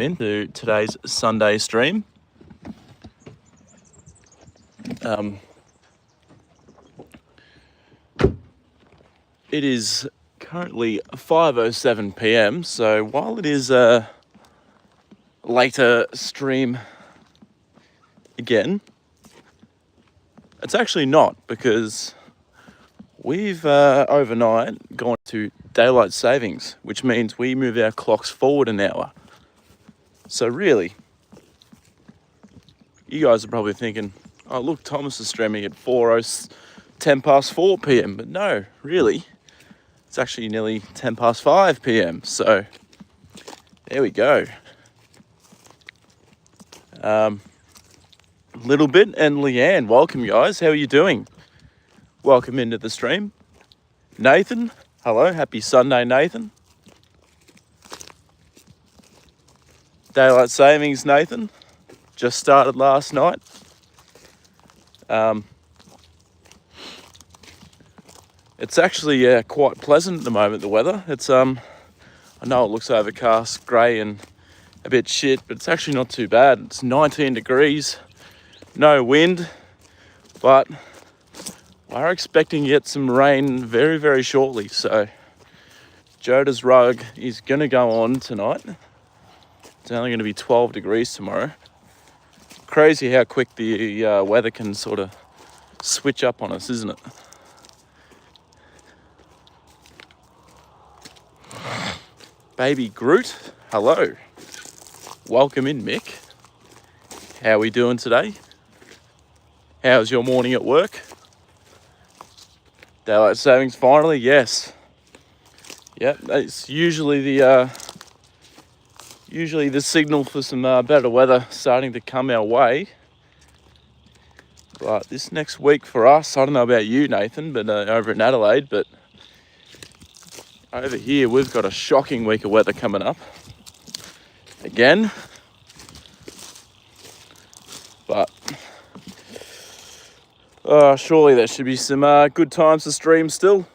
into today's Sunday stream. It is currently 5:07 p.m. So while it is a later stream again, it's actually not, because we've overnight gone to daylight savings, which means we move our clocks forward an hour. So really, you guys are probably thinking, oh look, Thomas is streaming at 10 past 4 p.m. But no, really, it's actually nearly 10 past 5 p.m. So there we go. Little Bit and Leanne, welcome guys. How are you doing? Welcome into the stream. Nathan, hello. Happy Sunday, Nathan. Daylight savings, Nathan. Just started last night. It's actually quite pleasant at the moment, the weather. It's I know it looks overcast, grey and a bit shit, but it's actually not too bad. It's 19 degrees, no wind, but we're expecting to get some rain very, very shortly. So Joda's rug is going to go on tonight. It's only going to be 12 degrees tomorrow. Crazy how quick the weather can sort of switch up on us, isn't it? Baby Groot, hello. Welcome in, Mick. How are we doing today? How's your morning at work? Daylight savings finally, yes. Yep, it's usually the signal for some better weather starting to come our way. But this next week for us, I don't know about you, Nathan, but over in Adelaide, but over here we've got a shocking week of weather coming up again. But surely there should be some good times to stream still.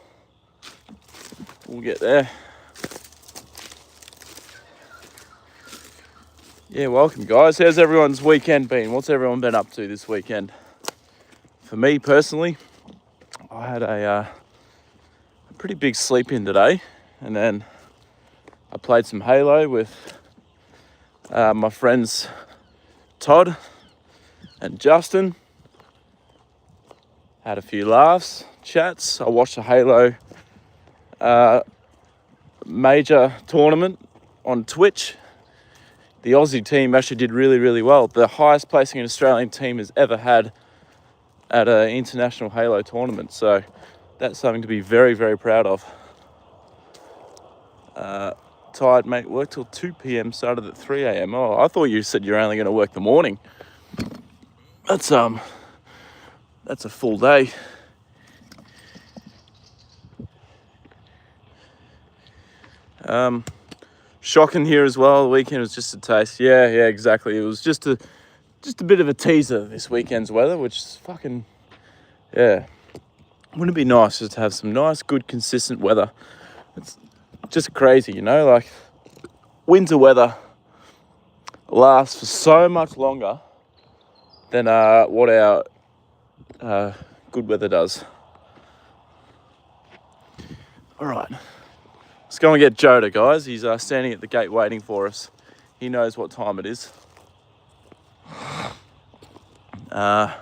We'll get there. Yeah, welcome guys. How's everyone's weekend been? What's everyone been up to this weekend? For me personally, I had a pretty big sleep in today, and then I played some Halo with my friends Todd and Justin. Had a few laughs, chats. I watched a Halo major tournament on Twitch. The Aussie team actually did really, really well. The highest placing an Australian team has ever had at an international Halo tournament. So that's something to be very, very proud of. Tired, mate. Worked till 2 p.m, started at 3 a.m. Oh, I thought you said you're only going to work the morning. That's a full day. Shocking here as well. The weekend was just a taste. Yeah, exactly. It was just a bit of a teaser, this weekend's weather, which is fucking, yeah. Wouldn't it be nice just to have some nice, good, consistent weather? It's just crazy, you know, like winter weather lasts for so much longer than what our good weather does. All right. Let's go and get Joda, guys. He's standing at the gate waiting for us. He knows what time it is. A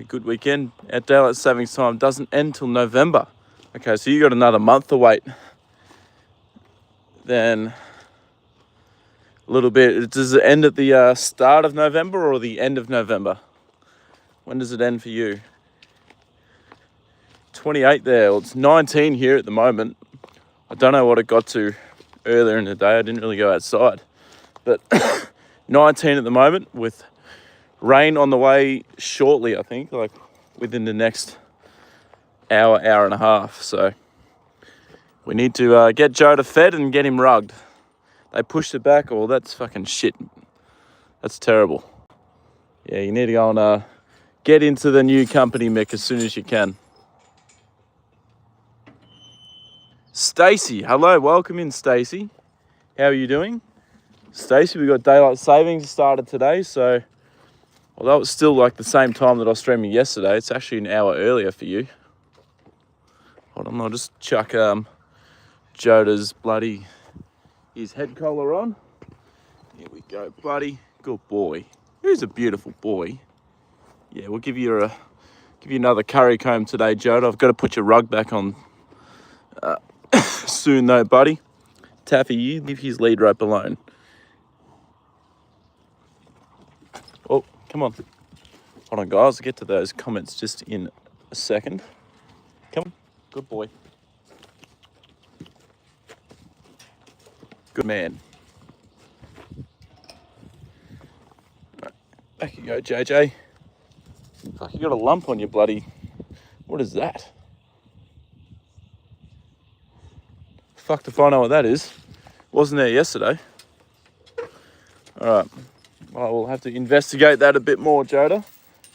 good weekend. Our daylight savings time doesn't end till November. Okay, so you got another month to wait. Then a little bit. Does it end at the start of November or the end of November? When does it end for you? 28 there. Well, it's 19 here at the moment. I don't know what it got to earlier in the day. I didn't really go outside. But 19 at the moment, with rain on the way shortly, I think, like within the next hour and a half. So we need to get Joda fed and get him rugged. They pushed it back. Oh, that's fucking shit. That's terrible. Yeah, you need to go and get into the new company, Mick, as soon as you can. Stacy, hello, welcome in, Stacy. How are you doing? Stacy, we got daylight savings started today, so although it's still like the same time that I was streaming yesterday, it's actually an hour earlier for you. Hold on, I'll just chuck Joda's his head collar on. Here we go, buddy. Good boy. He's a beautiful boy. Yeah, we'll give you another curry comb today, Joda. I've got to put your rug back on soon though, buddy. Taffy, you leave his lead rope alone. Oh, come on. Hold on, guys. I'll get to those comments just in a second. Come on. Good boy. Good man. Right, back you go, JJ. Fuck, you got a lump on your bloody... What is that? Fuck if I know what that is. Wasn't there yesterday. Alright. Well, we'll have to investigate that a bit more, Joda.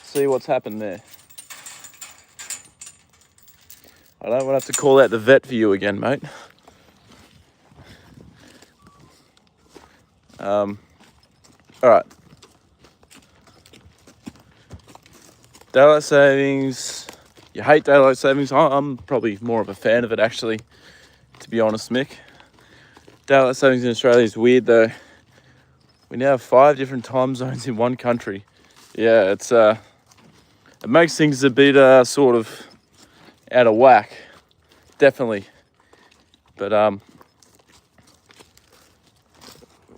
See what's happened there. I don't want to have to call out the vet for you again, mate. Alright. Daylight savings. You hate daylight savings? I'm probably more of a fan of it, actually, to be honest, Mick. Daylight savings in Australia is weird, though. We now have 5 different time zones in one country. Yeah, it makes things a bit sort of out of whack, definitely. But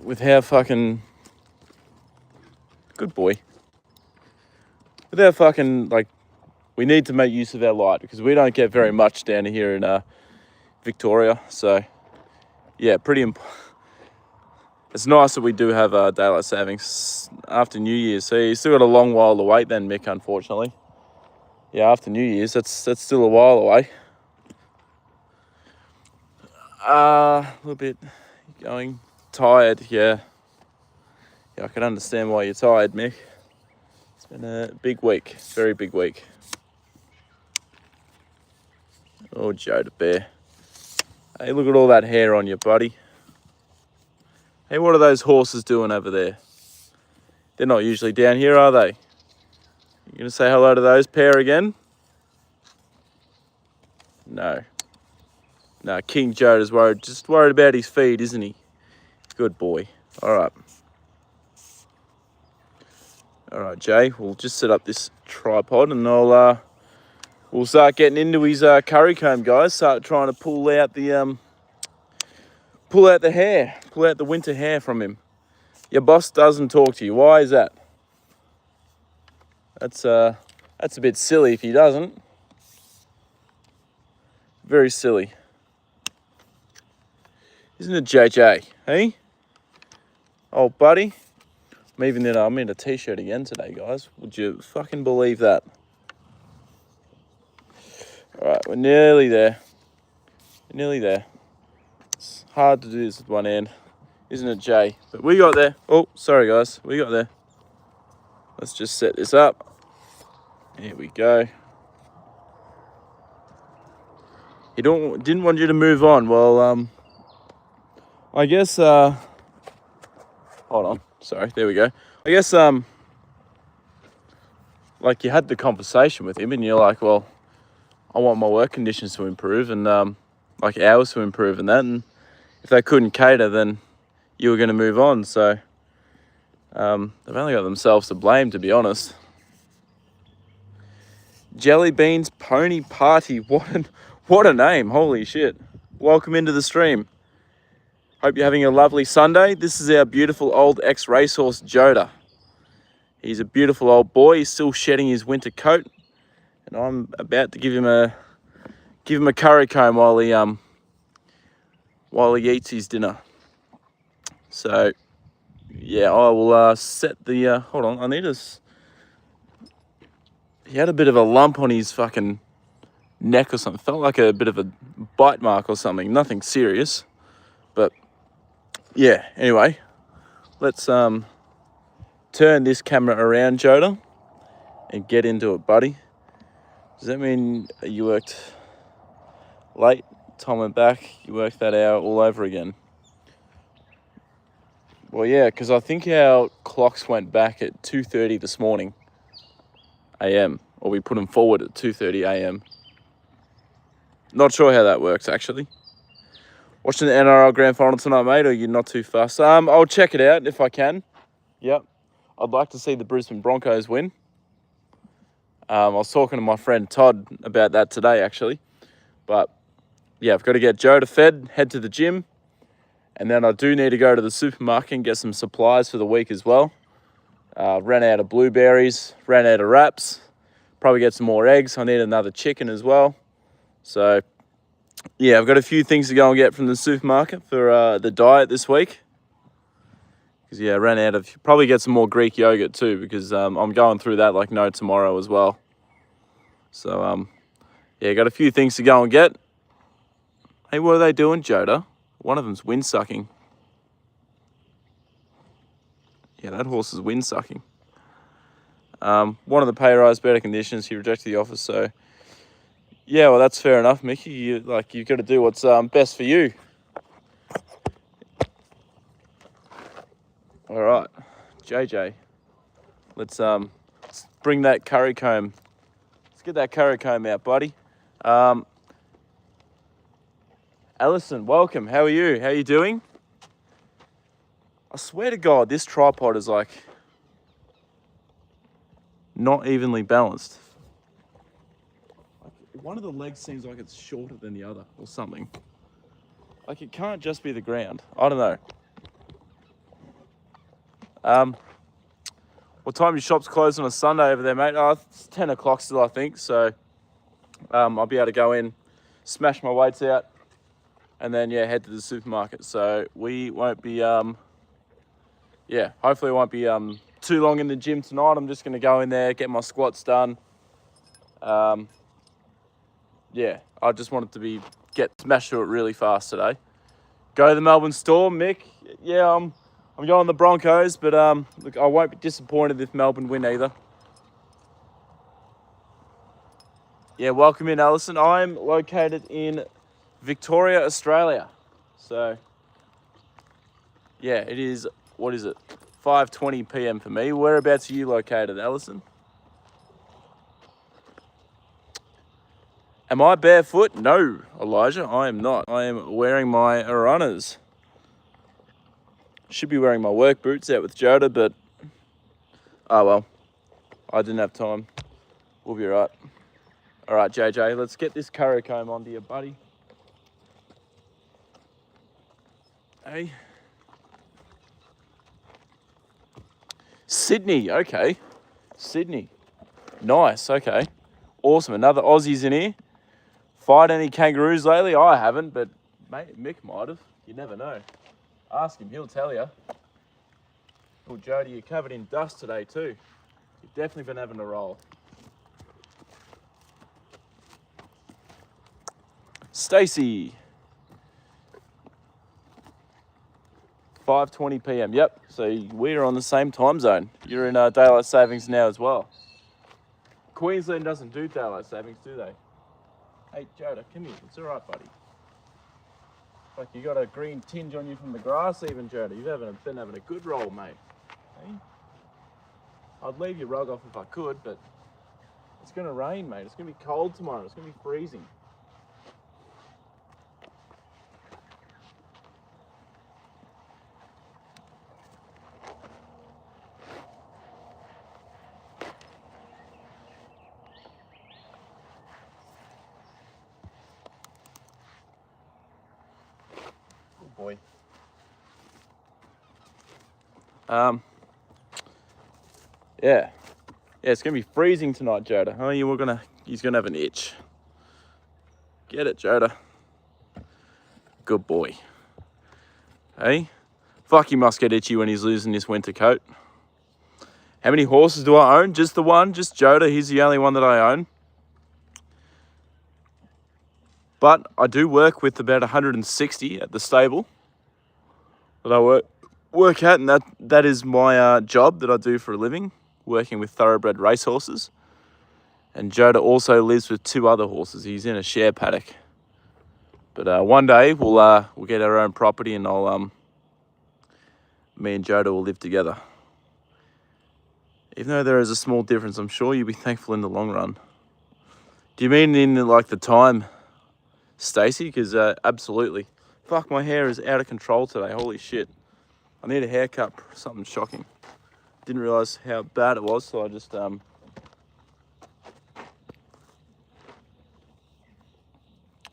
with how fucking good boy. With how fucking we need to make use of our light because we don't get very much down here in Victoria. So yeah, it's nice that we do have daylight savings after New Year's. So you still got a long while to wait then, Mick, unfortunately. Yeah, after New Year's, that's still a while away. A little bit going tired, yeah. Yeah, I can understand why you're tired, Mick. It's been a big week, very big week. Oh, Joda Bear. Hey, look at all that hair on you, buddy. Hey, what are those horses doing over there? They're not usually down here, are they? You gonna say hello to those pair again? No. No, King Joda's just worried about his feed, isn't he? Good boy. All right. All right, Jay. We'll just set up this tripod and we'll start getting into his curry comb, guys. Start trying to pull out the hair, pull out the winter hair from him. Your boss doesn't talk to you. Why is that? That's a bit silly if he doesn't. Very silly. Isn't it, JJ? Hey? Oh, buddy. I'm in a t-shirt again today, guys. Would you fucking believe that? All right, we're nearly there. We're nearly there. It's hard to do this with one hand, isn't it, Jay? But we got there. Oh, sorry, guys. We got there. Let's just set this up. Here we go. He didn't want you to move on. Well, I guess, hold on. Sorry, there we go. I guess, you had the conversation with him and you're like, well, I want my work conditions to improve and, hours to improve and that. And if they couldn't cater, then you were going to move on. So, they've only got themselves to blame, to be honest. Jelly Beans Pony Party. What a name. Holy shit. Welcome into the stream. Hope you're having a lovely Sunday. This is our beautiful old ex-racehorse, Joda. He's a beautiful old boy. He's still shedding his winter coat. And I'm about to give him a curry comb while he eats his dinner. So, yeah, I will set the... hold on, I need to... He had a bit of a lump on his fucking neck or something. Felt like a bit of a bite mark or something. Nothing serious. But... yeah, anyway, let's turn this camera around, Joda, and get into it, buddy. Does that mean you worked late time went back, you work that out all over again. Well, yeah, because I think our clocks went back at 2:30 this morning, a.m. Or we put them forward at 2:30 a.m. Not sure how that works, actually. Watching the NRL Grand Final tonight, mate, or you're not too fussed? I'll check it out if I can. Yep. I'd like to see the Brisbane Broncos win. I was talking to my friend Todd about that today, actually. But, yeah, I've got to get Joda fed, head to the gym. And then I do need to go to the supermarket and get some supplies for the week as well. Ran out of blueberries, ran out of wraps. Probably get some more eggs. I need another chicken as well. So, yeah, I've got a few things to go and get from the supermarket for the diet this week. Because, yeah, I ran out of... Probably get some more Greek yogurt too, because I'm going through that like no tomorrow as well. So, yeah, got a few things to go and get. Hey, what are they doing, Joda? One of them's wind sucking. Yeah, that horse is wind sucking. One of the pay rise, better conditions. He rejected the offer, so... Yeah, well, that's fair enough, Mickey. You've got to do what's best for you. All right, JJ. Let's bring that curry comb. Let's get that curry comb out, buddy. Alison, welcome. How are you? How are you doing? I swear to God, this tripod is like not evenly balanced. One of the legs seems like it's shorter than the other or something. Like it can't just be the ground. I don't know. What time your shop's closed on a Sunday over there, mate? Oh, it's 10 o'clock still, I think. So I'll be able to go in, smash my weights out, and then, yeah, head to the supermarket. So we won't be, yeah, hopefully it won't be too long in the gym tonight. I'm just going to go in there, get my squats done. Yeah, I just wanted to get smashed through it really fast today. Go to the Melbourne Storm, Mick. Yeah, I'm going the Broncos, but look, I won't be disappointed if Melbourne win either. Yeah, welcome in, Alison. I'm located in Victoria, Australia. So, yeah, it is, what is it? 5:20 p.m. for me. Whereabouts are you located, Alison? Am I barefoot? No, Elijah, I am not. I am wearing my runners. Should be wearing my work boots out with Joda, but oh well, I didn't have time. We'll be right. All right, JJ, let's get this curry comb onto you, buddy. Hey. Sydney, okay. Sydney. Nice, okay. Awesome, another Aussie's in here. Fight any kangaroos lately? I haven't, but mate, Mick might have. You never know. Ask him, he'll tell you. Oh, Jody, you're covered in dust today too. You've definitely been having a roll. Stacey. 5:20 p.m. Yep, so we're on the same time zone. You're in daylight savings now as well. Queensland doesn't do daylight savings, do they? Hey, Joda, come here. It's all right, buddy. Like you got a green tinge on you from the grass even, Joda. You've been having a good roll, mate. Hey? I'd leave your rug off if I could, but it's going to rain, mate. It's going to be cold tomorrow. It's going to be freezing. Boy. Yeah, it's gonna be freezing tonight, Joda. Oh, he's gonna have an itch. Get it, Joda. Good boy. Hey, fuck, he must get itchy when he's losing this winter coat. How many horses do I own? Just the one, just Joda. He's the only one that I own. But I do work with about 160 at the stable that I work at, and that is my job that I do for a living, working with thoroughbred racehorses. And Joda also lives with 2 other horses. He's in a share paddock. But one day we'll get our own property, and me and Joda will live together. Even though there is a small difference, I'm sure you'll be thankful in the long run. Do you mean in like the time, Stacey? Because absolutely. Fuck, my hair is out of control today. Holy shit. I need a haircut. Something shocking. Didn't realise how bad it was, so I just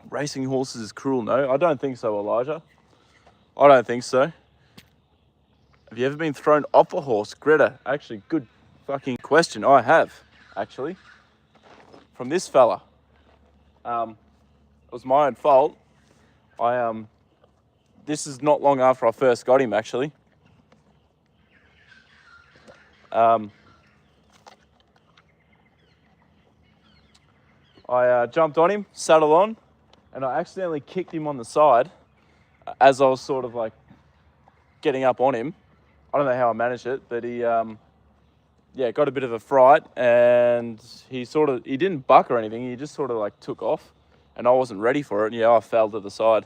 Racing horses is cruel. No, I don't think so, Elijah. I don't think so. Have you ever been thrown off a horse? Greta, actually, good fucking question. I have, actually. From this fella. It was my own fault. This is not long after I first got him, actually. I jumped on him, saddled on, and I accidentally kicked him on the side as I was sort of like getting up on him. I don't know how I managed it, but he got a bit of a fright, and he didn't buck or anything. He just sort of like took off, and I wasn't ready for it. And I fell to the side.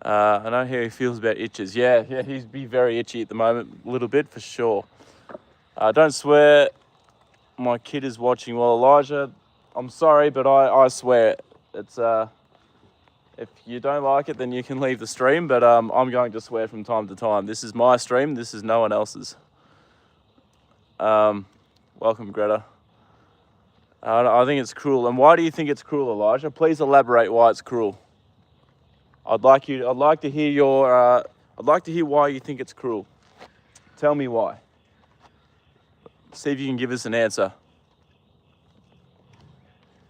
I know how he feels about itches. Yeah, he'd be very itchy at the moment, a little bit for sure. Don't swear. My kid is watching. Well, Elijah, I'm sorry, but I swear. It's if you don't like it, then you can leave the stream. But I'm going to swear from time to time. This is my stream. This is no one else's. Welcome, Greta. I think it's cruel. And why do you think it's cruel, Elijah? Please elaborate why it's cruel. I'd like to hear why you think it's cruel. Tell me why. See if you can give us an answer.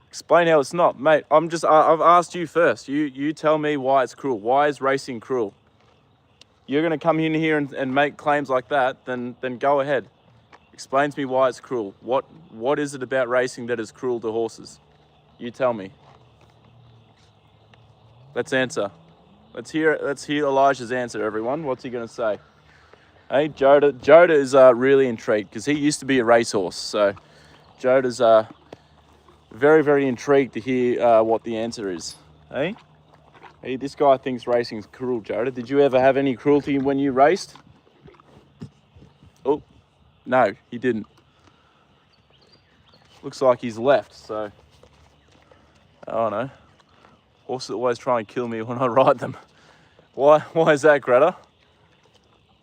Explain how it's not, mate. I've asked you first. You tell me why it's cruel. Why is racing cruel? You're going to come in here and make claims like that, then go ahead. Explain to me why it's cruel. What is it about racing that is cruel to horses? You tell me. Let's answer. Let's hear Elijah's answer, everyone. What's he going to say? Hey, Joda is really intrigued because he used to be a racehorse. So Joda's very, very intrigued to hear what the answer is. Hey, this guy thinks racing's cruel, Joda. Did you ever have any cruelty when you raced? Oh, no, he didn't. Looks like he's left, so I don't know. Horses always try and kill me when I ride them. Why is that, Greta?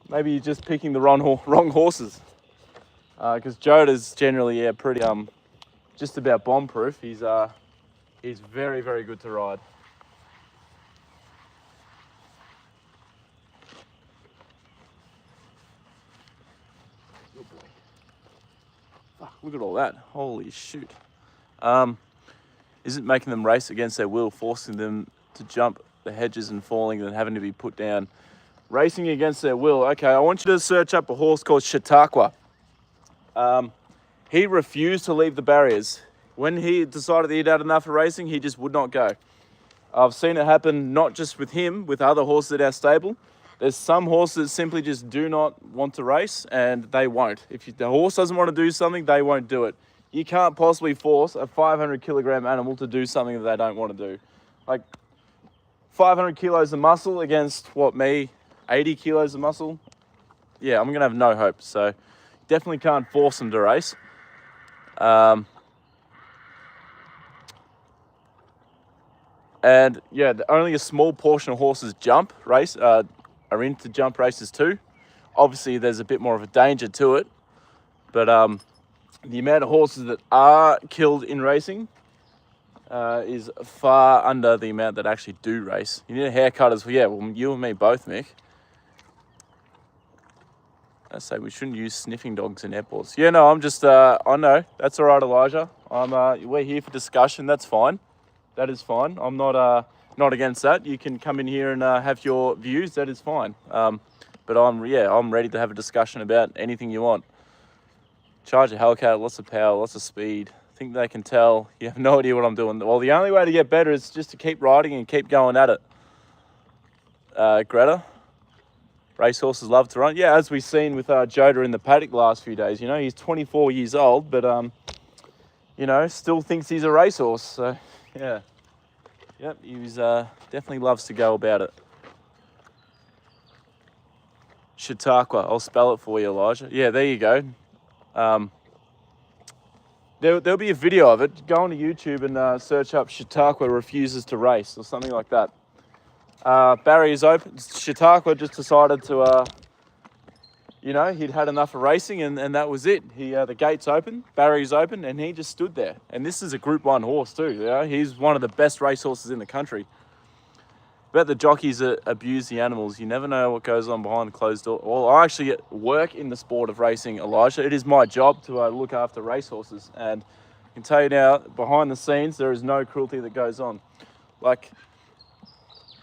Maybe you're just picking the wrong horses. Because Joda's generally pretty just about bomb-proof. He's very, very good to ride. Good boy. Fuck, look at all that. Holy shoot. Isn't making them race against their will, forcing them to jump the hedges and falling and having to be put down. Racing against their will. Okay, I want you to search up a horse called Chautauqua. He refused to leave the barriers. When he decided that he'd had enough of racing, he just would not go. I've seen it happen not just with him, with other horses at our stable. There's some horses that simply just do not want to race, and they won't. If the horse doesn't want to do something, they won't do it. You can't possibly force a 500 kilogram animal to do something that they don't want to do. Like 500 kilos of muscle against 80 kilos of muscle. Yeah, I'm gonna have no hope. So definitely can't force them to race. And yeah, only a small portion of horses are into jump races too. Obviously, there's a bit more of a danger to it, but the amount of horses that are killed in racing is far under the amount that actually do race. You need a haircut as well. Yeah, well, you and me both, Mick. I say we shouldn't use sniffing dogs in airports. Yeah, no, I'm just, I know. That's all right, Elijah. We're here for discussion. That's fine. That is fine. I'm not against that. You can come in here and have your views. That is fine. But I'm ready to have a discussion about anything you want. Charge a Hellcat, lots of power, lots of speed. I think they can tell you have no idea what I'm doing. Well, the only way to get better is just to keep riding and keep going at it. Greta, racehorses love to run. Yeah, as we've seen with Joda in the paddock last few days. You know, he's 24 years old, but, still thinks he's a racehorse. So, yeah, Yep, he's definitely loves to go about it. Chautauqua, I'll spell it for you, Elijah. Yeah, there you go. There'll be a video of it. Go onto YouTube and search up Chautauqua refuses to race or something like that. Barrier is open. Chautauqua just decided to, he'd had enough of racing and that was it. The gates open, barriers open, and he just stood there. And this is a Group 1 horse too. He's one of the best racehorses in the country. About the jockeys that abuse the animals, you never know what goes on behind the closed door. Well, I actually work in the sport of racing, Elijah. It is my job to look after racehorses, and I can tell you now, behind the scenes, there is no cruelty that goes on. Like,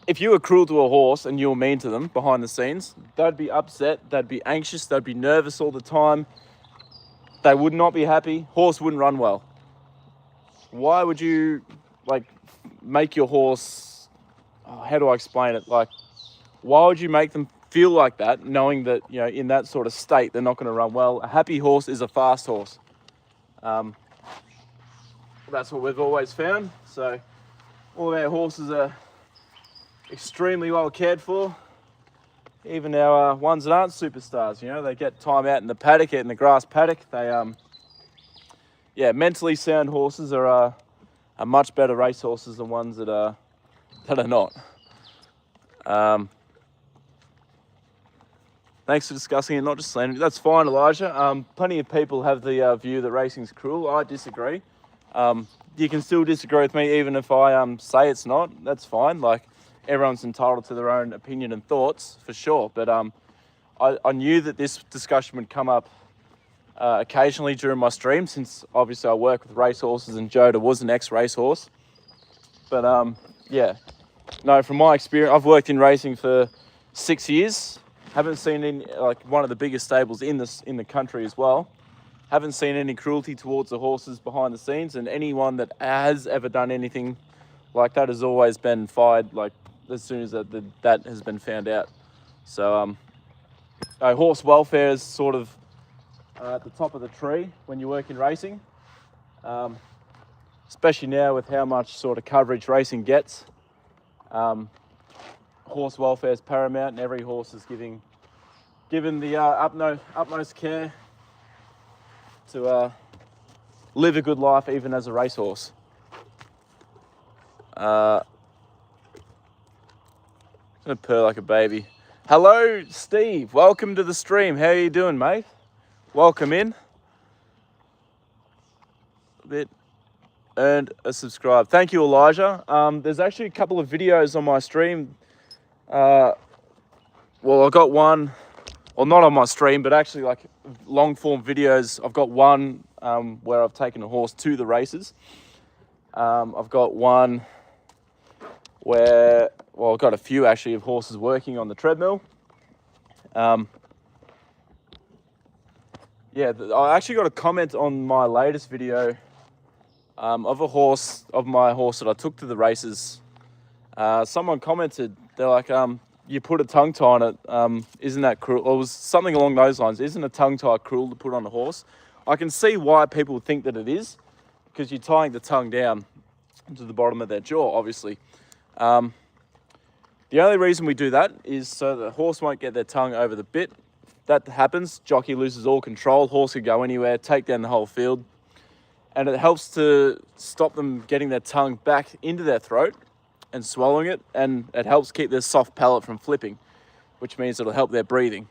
if you were cruel to a horse and you were mean to them behind the scenes, they'd be upset, they'd be anxious, they'd be nervous all the time. They would not be happy. Horse wouldn't run well. Why would you, make your horse... how do I explain it? Why would you make them feel like that, knowing that, in that sort of state, they're not going to run well? A happy horse is a fast horse. That's what we've always found. So all of our horses are extremely well cared for. Even our ones that aren't superstars, they get time out in the paddock, out in the grass paddock. They, mentally sound horses are much better race horses than ones that are not. Thanks for discussing it, not just slandering. That's fine, Elijah. Plenty of people have the view that racing's cruel. I disagree. You can still disagree with me even if I say it's not. That's fine. Everyone's entitled to their own opinion and thoughts, for sure. But I knew that this discussion would come up occasionally during my stream, since obviously I work with racehorses and Joda was an ex-racehorse. But no, from my experience, I've worked in racing for 6 years. Haven't seen any, one of the biggest stables in the country as well. Haven't seen any cruelty towards the horses behind the scenes, and anyone that has ever done anything like that has always been fired, as soon as that has been found out. So, horse welfare is sort of at the top of the tree when you work in racing. Especially now with how much sort of coverage racing gets. Horse welfare is paramount, and every horse is given the utmost care to live a good life, even as a racehorse. Gonna purr like a baby. Hello, Steve. Welcome to the stream. How are you doing, mate? Welcome in. A bit. Earned a subscribe. Thank you, Elijah. There's actually a couple of videos on my stream. I got one, well, not on my stream, but actually long form videos. I've got one where I've taken a horse to the races. I've got one where, I've got a few actually of horses working on the treadmill. I actually got a comment on my latest video of my horse that I took to the races. Someone commented, they're like, you put a tongue tie on it, isn't that cruel? Or it was something along those lines. Isn't a tongue tie cruel to put on a horse? I can see why people think that it is, because you're tying the tongue down to the bottom of their jaw, obviously. The only reason we do that is so the horse won't get their tongue over the bit. That happens, jockey loses all control, horse could go anywhere, take down the whole field. And it helps to stop them getting their tongue back into their throat and swallowing it, and it helps keep their soft palate from flipping, which means it'll help their breathing.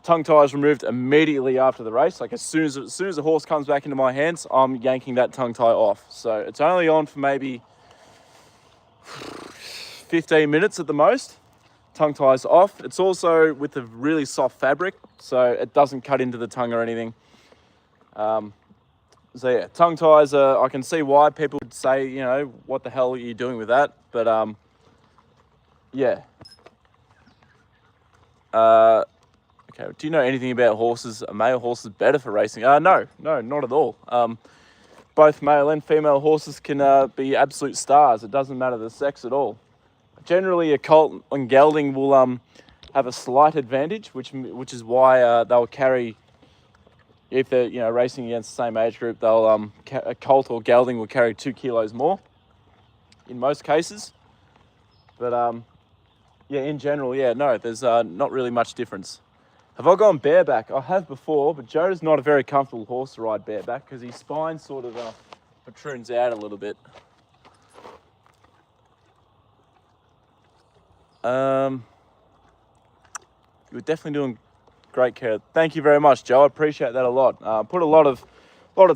Tongue tie is removed immediately after the race. As soon as the horse comes back into my hands, I'm yanking that tongue tie off. So it's only on for maybe 15 minutes at the most. Tongue tie's off. It's also with a really soft fabric, so it doesn't cut into the tongue or anything. Tongue ties are, I can see why people would say, what the hell are you doing with that? But, okay, do you know anything about horses? Are male horses better for racing? No, not at all. Both male and female horses can be absolute stars. It doesn't matter the sex at all. Generally, a colt and gelding will have a slight advantage, which is why they'll carry... If they're racing against the same age group, they'll a colt or gelding will carry 2 kilos more in most cases. But yeah, in general, yeah, no, there's not really much difference. Have I gone bareback? I have before, but Joda's not a very comfortable horse to ride bareback because his spine sort of protrudes out a little bit. You're definitely doing great care. Thank you very much, Joe. I appreciate that a lot. Put a lot of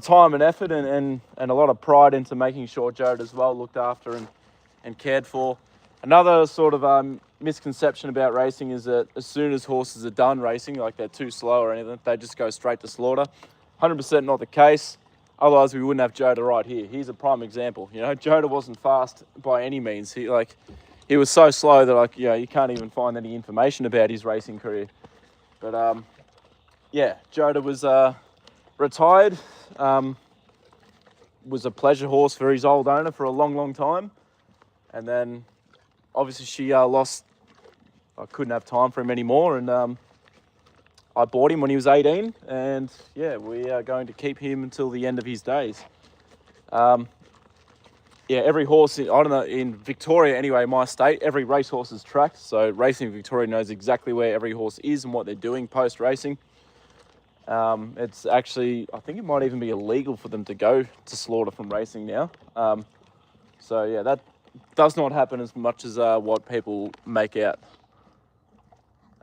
time and effort and a lot of pride into making sure Joda's well looked after and cared for. Another sort of misconception about racing is that as soon as horses are done racing, like they're too slow or anything, they just go straight to slaughter. 100% not the case. Otherwise, we wouldn't have Joda right here. He's a prime example. You know, Joda wasn't fast by any means. He was so slow that you can't even find any information about his racing career. But yeah, Joda was retired. Was a pleasure horse for his old owner for a long time, and then obviously she lost. I couldn't have time for him anymore, and I bought him when he was 18, and yeah, we are going to keep him until the end of his days. Yeah, every horse, I don't know, in Victoria anyway, my state, every racehorse is tracked. So Racing Victoria knows exactly where every horse is and what they're doing post-racing. It's actually, I think it might even be illegal for them to go to slaughter from racing now. So yeah, that does not happen as much as what people make out.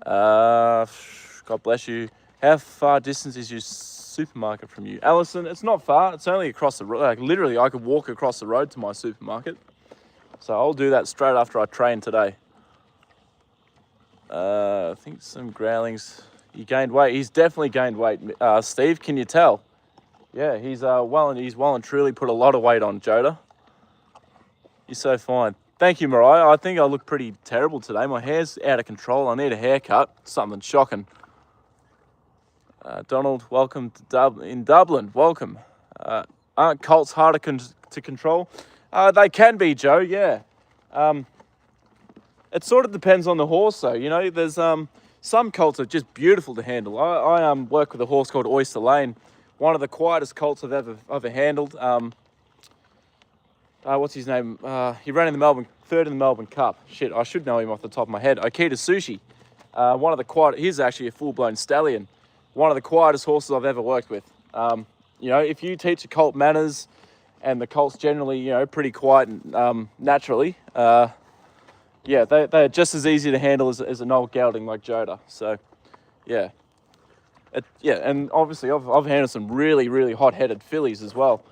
God bless you. How far distance is your supermarket from you? Alison, it's not far. It's only across the road. Like literally, I could walk across the road to my supermarket. So I'll do that straight after I train today. I think some growlings. He gained weight. He's definitely gained weight. Steve, can you tell? Yeah, he's well and truly put a lot of weight on, Joda. You're so fine. Thank you, Mariah. I think I look pretty terrible today. My hair's out of control. I need a haircut. Something shocking. Donald, welcome to Dublin. Welcome. Aren't colts harder to control? They can be, Joe. Yeah. It sort of depends on the horse, though. You know, there's some colts are just beautiful to handle. I work with a horse called Oyster Lane, one of the quietest colts I've ever handled. What's his name? He ran in the third in the Melbourne Cup. Shit, I should know him off the top of my head. Akita Sushi. One of the quiet. He's actually a full-blown stallion. One of the quietest horses I've ever worked with. You know, if you teach a colt manners, and the colt's generally, you know, pretty quiet naturally, yeah, they're just as easy to handle as an old gelding like Joda. So, yeah. Yeah, and obviously I've handled some really hot-headed fillies as well.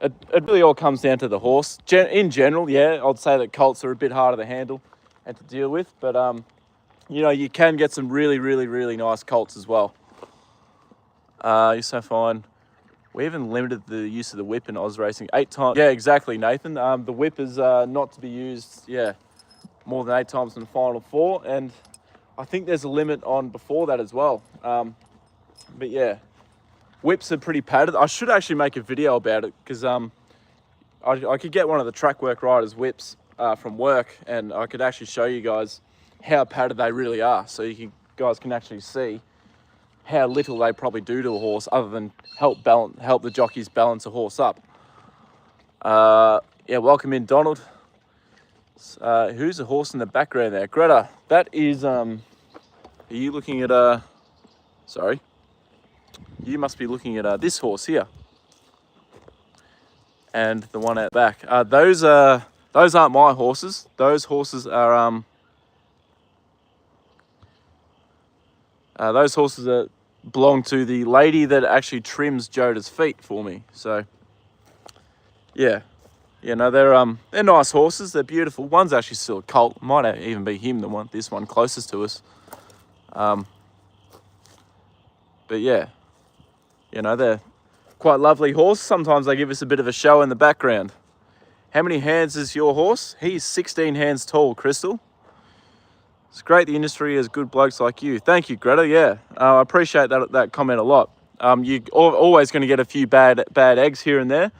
It really all comes down to the horse. In general, yeah, I'd say that colts are a bit harder to handle and to deal with, but you know, you can get some really nice colts as well. You're so fine. We even limited the use of the whip in Oz racing 8 times. Yeah, exactly, Nathan. The whip is not to be used, yeah, more than 8 times in the final 4, and I think there's a limit on before that as well. But yeah, whips are pretty padded. I should actually make a video about it because I could get one of the track work riders' whips from work, and I could actually show you guys how padded they really are, so guys can actually see how little they probably do to a horse other than help the jockeys balance a horse up. Yeah, welcome in, Donald. Who's the horse in the background there? Greta, that is, are you looking at, sorry. You must be looking at this horse here. And the one out back. Those aren't my horses. Those horses are, belong to the lady that actually trims Joda's feet for me. So, yeah. You know, they're nice horses. They're beautiful. One's actually still a colt. Might even be him, this one closest to us. But yeah, you know, they're quite lovely horse. Sometimes they give us a bit of a show in the background. How many hands is your horse? He's 16 hands tall, Crystal. It's great the industry has good blokes like you. Thank you, Greta. Yeah, I appreciate that comment a lot. You're always going to get a few bad eggs here and there.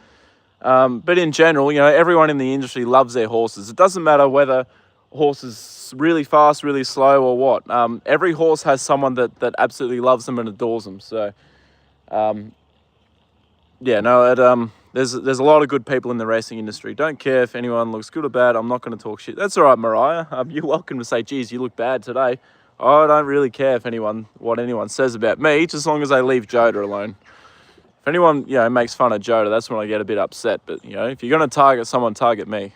But in general, you know, everyone in the industry loves their horses. It doesn't matter whether a horse is really fast, really slow, or what. Every horse has someone that absolutely loves them and adores them. So, yeah, no, there's a lot of good people in the racing industry. Don't care if anyone looks good or bad. I'm not going to talk shit. That's all right, Mariah. You're welcome to say, geez, you look bad today. I don't really care if what anyone says about me, just as long as they leave Joda alone. If anyone, makes fun of Joda, that's when I get a bit upset. But, if you're going to target someone, target me.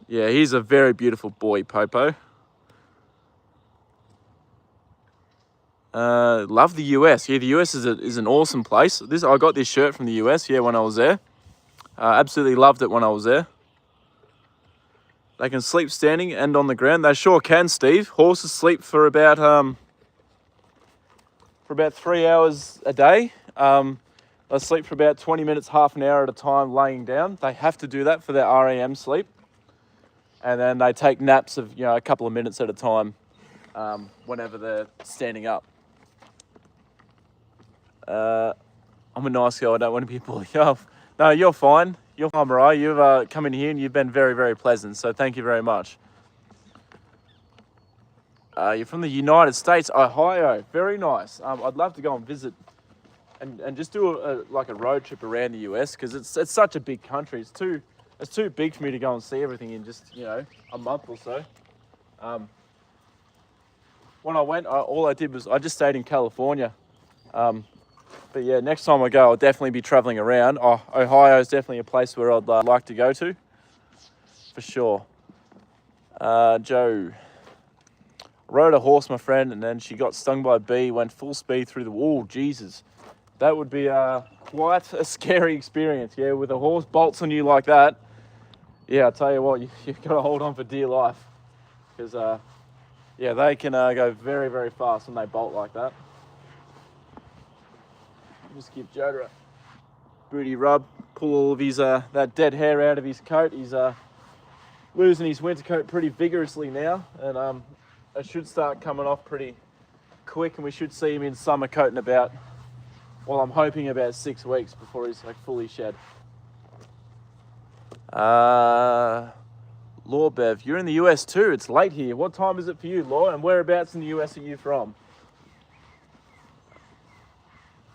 Yeah, he's a very beautiful boy, Popo. Love the US. Yeah, the US is an awesome place. I got this shirt from the US, when I was there. Absolutely loved it when I was there. They can sleep standing and on the ground. They sure can, Steve. Horses sleep for about 3 hours a day. They sleep for about 20 minutes, half an hour at a time laying down. They have to do that for their REM sleep. And then they take naps of, a couple of minutes at a time whenever they're standing up. I'm a nice girl. I don't want to be a bully. Oh, no, you're fine. You're fine, Mariah. You've come in here and you've been very, very pleasant. So thank you very much. You're from the United States, Ohio. Very nice. I'd love to go and visit and just do a road trip around the US because it's such a big country. It's too big for me to go and see everything in just a month or so. When I went, all I did was I just stayed in California. But yeah, next time I go, I'll definitely be traveling around. Ohio is definitely a place where I'd like to go to, for sure. Joe. Rode a horse, my friend, and then she got stung by a bee, went full speed through the wall. Jesus. That would be quite a scary experience, with a horse bolts on you like that. Yeah, I'll tell you what, you've got to hold on for dear life. Because, they can go very, very fast when they bolt like that. Just give Joda a booty rub, pull all of his that dead hair out of his coat. He's losing his winter coat pretty vigorously now, and it should start coming off pretty quick, and we should see him in summer coat in about, I'm hoping about 6 weeks before he's fully shed. Law Bev, you're in the US too. It's late here. What time is it for you, Law? And whereabouts in the US are you from?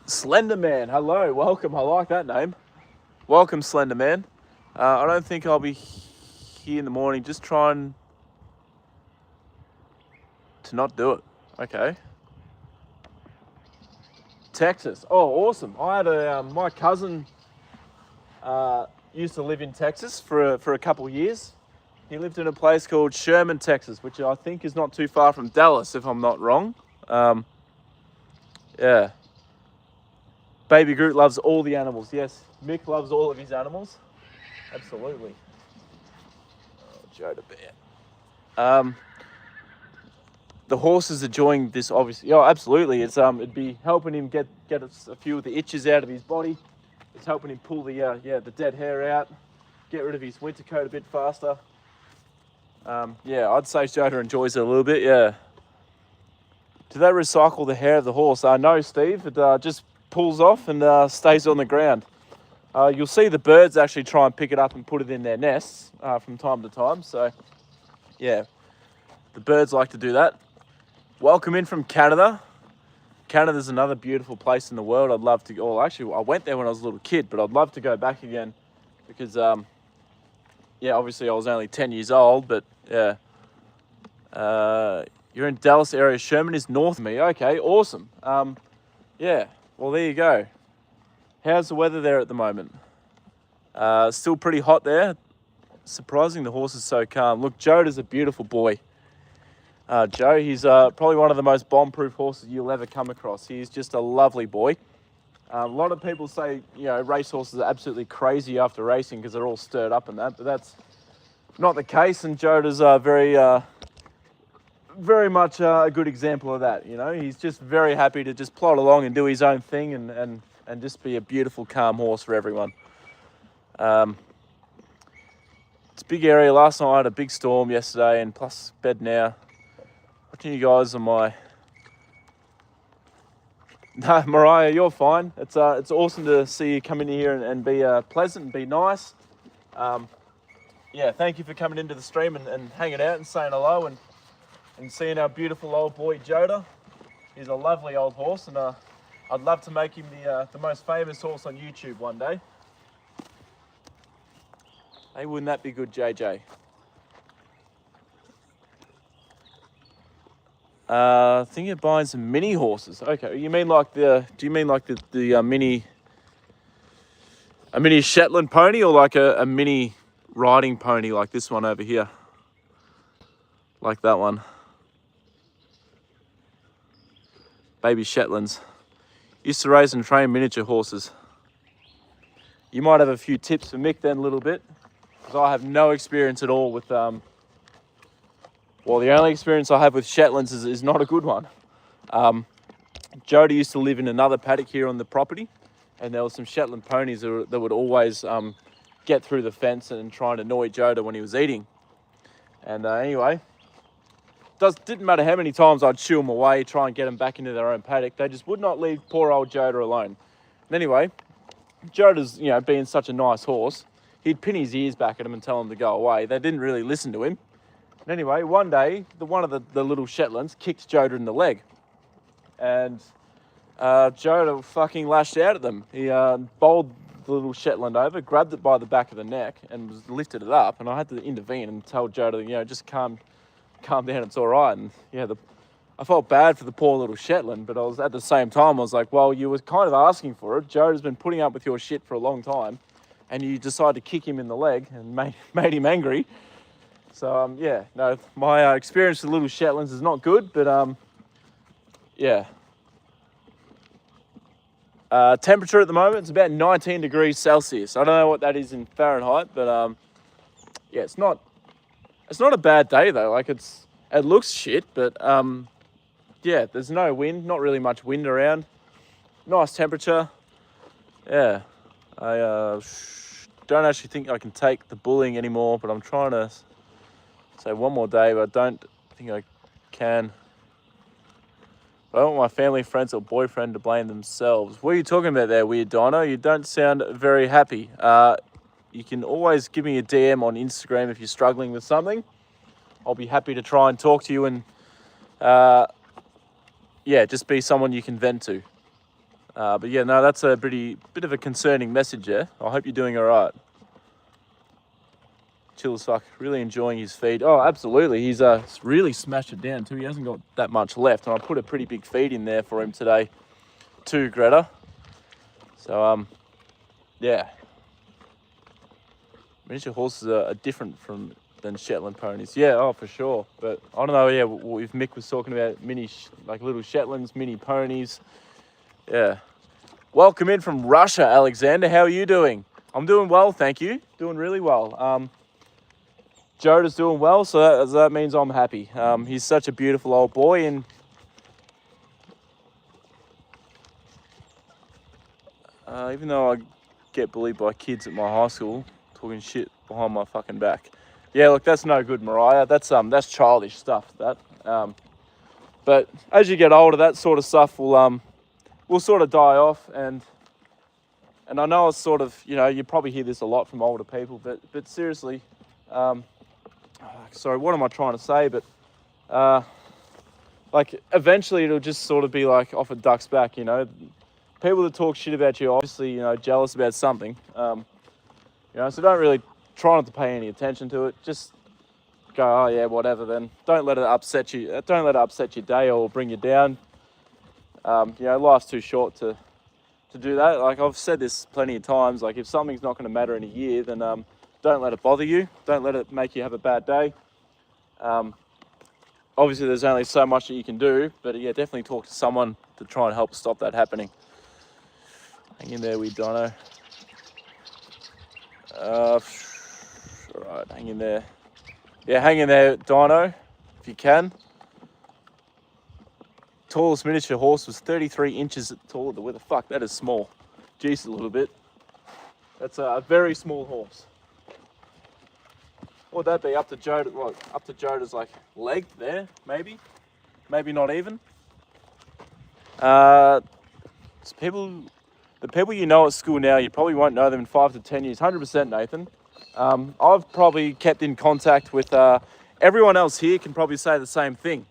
Slender Man, hello, welcome. I like that name. Welcome, Slender Man. I don't think I'll be here in the morning. Just trying to not do it. Okay. Texas. Oh, awesome. I had my cousin used to live in Texas for a couple of years. He lived in a place called Sherman, Texas, which I think is not too far from Dallas, if I'm not wrong. Yeah. Baby Groot loves all the animals. Yes, Mick loves all of his animals. Absolutely. Oh, Joda Bear. The horse is enjoying this, obviously. Oh, absolutely. It'd be helping him get a few of the itches out of his body. It's helping him pull the dead hair out, get rid of his winter coat a bit faster. I'd say Joda enjoys it a little bit. Yeah. Do they recycle the hair of the horse? No, Steve. It just pulls off and stays on the ground. You'll see the birds actually try and pick it up and put it in their nests from time to time. So, yeah, the birds like to do that. Welcome in from Canada. Canada's another beautiful place in the world. I'd love to go. Actually, I went there when I was a little kid, but I'd love to go back again because, obviously I was only 10 years old, but yeah. You're in Dallas area. Sherman is north of me. Okay, awesome. Yeah. Well, there you go. How's the weather there at the moment? Still pretty hot there. Surprising the horse is so calm. Look, Joda's a beautiful boy. Joe, he's probably one of the most bomb-proof horses you'll ever come across. He's just a lovely boy. A lot of people say, race horses are absolutely crazy after racing because they're all stirred up and that, but that's not the case, and Joda's very much a good example of that. He's just very happy to just plod along and do his own thing and just be a beautiful, calm horse for everyone. It's a big area. Last night I had a big storm yesterday, and plus bed now. Watching you guys on my... No, Mariah, you're fine. It's awesome to see you come in here and be pleasant and be nice. Thank you for coming into the stream and hanging out and saying hello and seeing our beautiful old boy Joda. He's a lovely old horse, and I'd love to make him the most famous horse on YouTube one day. Hey, wouldn't that be good, JJ? Thinking of buying some mini horses. Okay, you mean like do you mean like the mini, a mini Shetland pony, or like a mini riding pony like this one over here? Like that one. Baby Shetlands. Used to raise and train miniature horses. You might have a few tips for Mick then a little bit, because I have no experience at all with, well, the only experience I have with Shetlands is not a good one. Joda used to live in another paddock here on the property, and there were some Shetland ponies that would always get through the fence and try and annoy Joda when he was eating. And anyway, didn't matter how many times I'd shoo them away, try and get them back into their own paddock. They just would not leave poor old Joda alone. And anyway, Joda's, being such a nice horse, he'd pin his ears back at him and tell him to go away. They didn't really listen to him. And anyway, one day, one of the little Shetlands kicked Joda in the leg. And Joda fucking lashed out at them. He bowled the little Shetland over, grabbed it by the back of the neck and lifted it up. And I had to intervene and tell Joda, just calm down, it's all right. And I felt bad for the poor little Shetland, but I was at the same time, I was like, well, you were kind of asking for it. Joda's been putting up with your shit for a long time, and you decided to kick him in the leg and made him angry. So, yeah, no, my experience with little Shetlands is not good, but, yeah. Temperature at the moment, it's about 19 degrees Celsius. I don't know what that is in Fahrenheit, but, yeah, it's not a bad day though. Like it looks shit, but yeah, there's no wind, not really much wind around. Nice temperature. Yeah, I don't actually think I can take the bullying anymore, but I'm trying to say one more day, but I don't think I can. I don't want my family, friends, or boyfriend to blame themselves. What are you talking about there, Weird Dino? You don't sound very happy. You can always give me a DM on Instagram if you're struggling with something. I'll be happy to try and talk to you and, yeah, just be someone you can vent to. But yeah, no, that's a bit of a concerning message there. I hope you're doing all right. Chill as fuck, really enjoying his feed. Oh, absolutely, he's really smashed it down too. He hasn't got that much left, and I put a pretty big feed in there for him today too, Greta. So, yeah. Miniature horses are different than Shetland ponies. Yeah, oh, for sure. But I don't know, yeah, if Mick was talking about like little Shetlands, mini ponies. Yeah. Welcome in from Russia, Alexander. How are you doing? I'm doing well, thank you. Doing really well. Joda's doing well, so that means I'm happy. He's such a beautiful old boy, and even though I get bullied by kids at my high school, talking shit behind my fucking back. Yeah, look, that's no good, Mariah. That's childish stuff, that. But as you get older, that sort of stuff will sort of die off, and I know it's sort of, you probably hear this a lot from older people, but seriously, sorry, what am I trying to say? But like eventually it'll just sort of be like off a duck's back, People that talk shit about you, obviously, jealous about something. So don't really try not to pay any attention to it. Just go, oh yeah, whatever. Then don't let it upset you. Don't let it upset your day or bring you down. Life's too short to do that. Like I've said this plenty of times. Like if something's not going to matter in a year, then don't let it bother you. Don't let it make you have a bad day. Obviously, there's only so much that you can do, but yeah, definitely talk to someone to try and help stop that happening. Hang in there, wee Dino. All right, hang in there. Yeah, hang in there, Dino, if you can. Tallest miniature horse was 33 inches tall. Where the fuck? That is small. Jeez, a little bit. That's a very small horse. What would that be? Up to Joda? What? Up to Joda's like leg there, maybe? Maybe not even. The people you know at school now, you probably won't know them in 5 to 10 years. 100%, Nathan. I've probably kept in contact with everyone else here. Can probably say the same thing.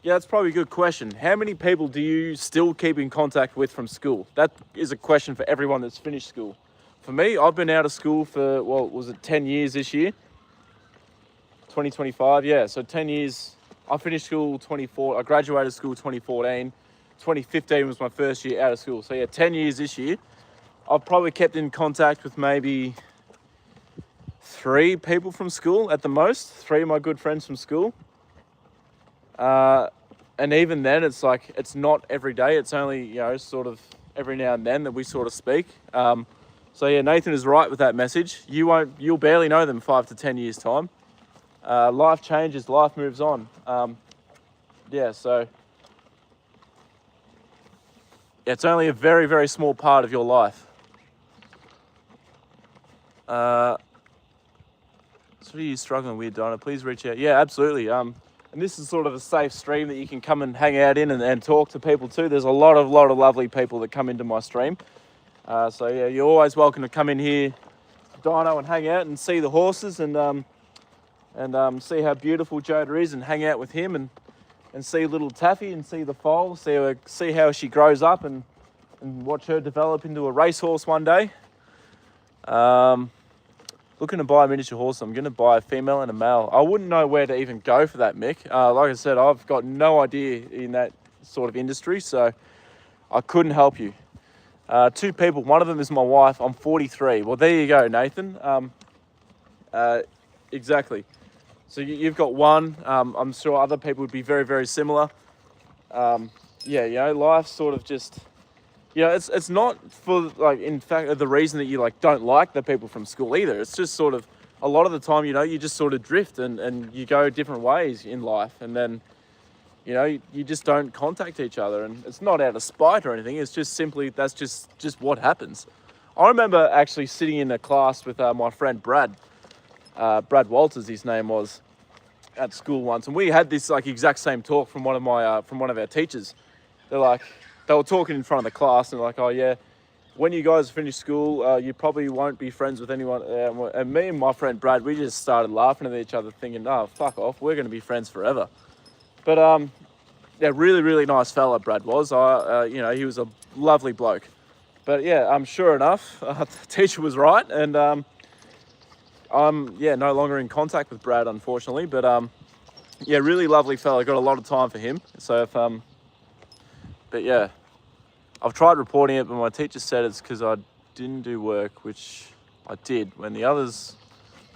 Yeah, that's probably a good question. How many people do you still keep in contact with from school? That is a question for everyone that's finished school. For me, I've been out of school for, well, was it 10 years this year? 2025, yeah. So 10 years. I finished school 24. I graduated school 2014. 2015 was my first year out of school. So yeah, 10 years this year. I've probably kept in contact with maybe 3 people from school at the most. 3 of my good friends from school. And even then, it's like, it's not every day. It's only, you know, sort of every now and then that we sort of speak. So yeah, Nathan is right with that message. You'll barely know them 5 to 10 years time. Life changes, life moves on. Yeah, so it's only a very, very small part of your life. So what are you struggling with, Donna? Please reach out. Yeah, absolutely. And this is sort of a safe stream that you can come and hang out in and talk to people too. There's a lot of lovely people that come into my stream. So yeah, you're always welcome to come in here, Dino, and hang out and see the horses and see how beautiful Joda is and hang out with him and see little Taffy and see the foal, see how she grows up and watch her develop into a racehorse one day. Looking to buy a miniature horse. I'm going to buy a female and a male. I wouldn't know where to even go for that, Mick. Like I said, I've got no idea in that sort of industry, so I couldn't help you. 2 people, one of them is my wife. I'm 43. Well, there you go, Nathan. Exactly. So you've got one. I'm sure other people would be very, very similar. Yeah, you know, life's sort of just... Yeah, it's not for, like, in fact, the reason that you, like, don't like the people from school either. It's just sort of, a lot of the time, you know, you just sort of drift and you go different ways in life. And then, you know, you just don't contact each other. And it's not out of spite or anything. It's just simply, that's just what happens. I remember actually sitting in a class with my friend Brad. Brad Walters, his name was, at school once. And we had this, like, exact same talk from one of our teachers. They were talking in front of the class and like, oh yeah, when you guys finish school, you probably won't be friends with anyone. And me and my friend Brad, we just started laughing at each other thinking, oh, fuck off, we're going to be friends forever. But yeah, really, really nice fella Brad was. You know, he was a lovely bloke. But yeah, sure enough, the teacher was right. And I'm, yeah, no longer in contact with Brad, unfortunately. But yeah, really lovely fella. Got a lot of time for him. So if... But yeah, I've tried reporting it, but my teacher said it's because I didn't do work, which I did, when the others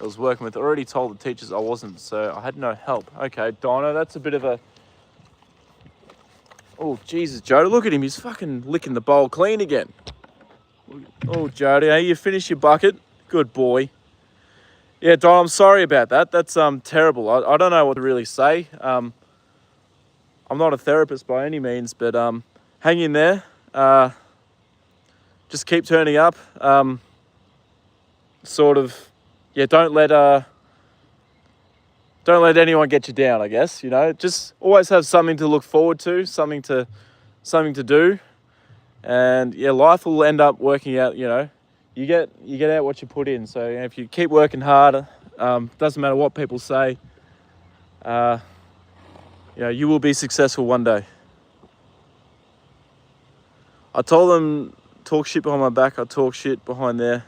I was working with already told the teachers I wasn't, so I had no help. Okay, Dino, that's a bit of a... Oh, Jesus, Joda, look at him. He's fucking licking the bowl clean again. Oh, Joda, hey, you finished your bucket? Good boy. Yeah, Dino, I'm sorry about that. That's terrible. I don't know what to really say. I'm not a therapist by any means, but hang in there. Just keep turning up. Sort of, yeah, don't let anyone get you down, I guess, you know. Just always have something to look forward to, something to do. And yeah, life will end up working out, you know. You get out what you put in. So, you know, if you keep working hard, doesn't matter what people say, you know, you will be successful one day. I told them, talk shit behind my back, I talk shit behind there,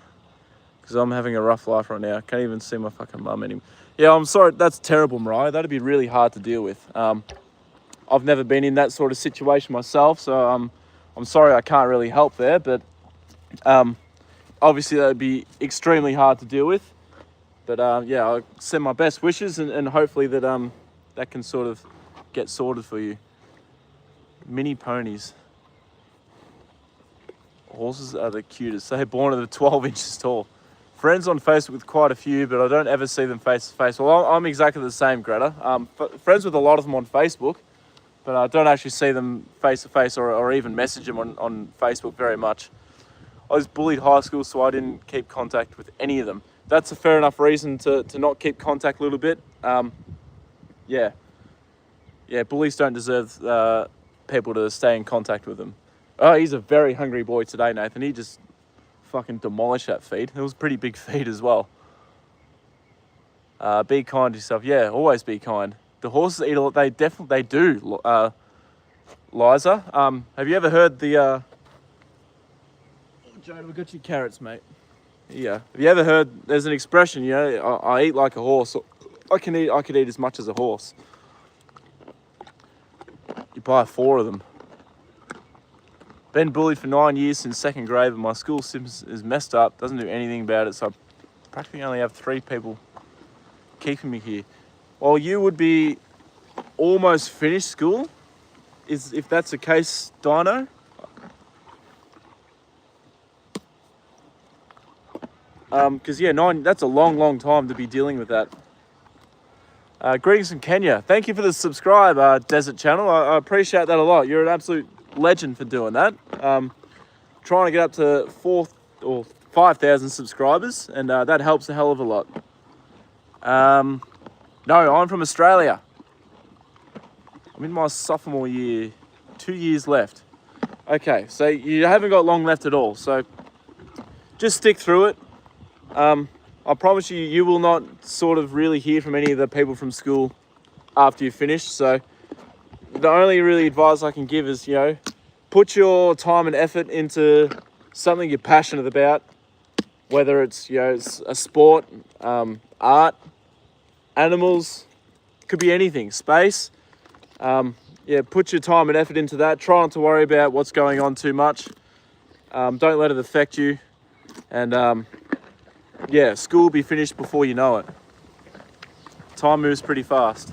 because I'm having a rough life right now. I can't even see my fucking mum anymore. Yeah, I'm sorry, that's terrible, Mariah. That'd be really hard to deal with. I've never been in that sort of situation myself, so I'm sorry I can't really help there, but obviously that'd be extremely hard to deal with. But yeah, I'll send my best wishes and hopefully that that can sort of get sorted for you. Mini ponies. Horses are the cutest. They're born at 12 inches tall. Friends on Facebook with quite a few, but I don't ever see them face to face. Well, I'm exactly the same, Greta. Friends with a lot of them on Facebook, but I don't actually see them face to face or even message them on Facebook very much. I was bullied high school, so I didn't keep contact with any of them. That's a fair enough reason to not keep contact a little bit. Yeah, bullies don't deserve people to stay in contact with them. Oh, he's a very hungry boy today, Nathan. He just fucking demolished that feed. It was a pretty big feed as well. Be kind to yourself. Yeah, always be kind. the horses eat a lot. They do. Liza, have you ever heard the? Oh, Joda, we got your carrots, mate. Yeah. Have you ever heard? There's an expression, you know, I eat like a horse. I could eat as much as a horse. You buy 4 of them. Been bullied for 9 years since 2nd grade, but my school system is messed up. Doesn't do anything about it, so I practically only have 3 people keeping me here. Well, you would be almost finished school, if that's the case, Dino. Because yeah, 9, that's a long time to be dealing with that. Greetings from Kenya. Thank you for the subscribe, Desert Channel. I appreciate that a lot. You're an absolute legend for doing that. Trying to get up to 4,000 or 5,000 subscribers, and that helps a hell of a lot. No, I'm from Australia. I'm in my sophomore year, 2 years left. Okay, so you haven't got long left at all, so just stick through it. I promise you, you will not sort of really hear from any of the people from school after you've finished. So the only really advice I can give is, you know, put your time and effort into something you're passionate about, whether it's, you know, it's a sport, art, animals, could be anything, space. Yeah, put your time and effort into that. Try not to worry about what's going on too much. Don't let it affect you. And yeah, school will be finished before you know it. Time moves pretty fast.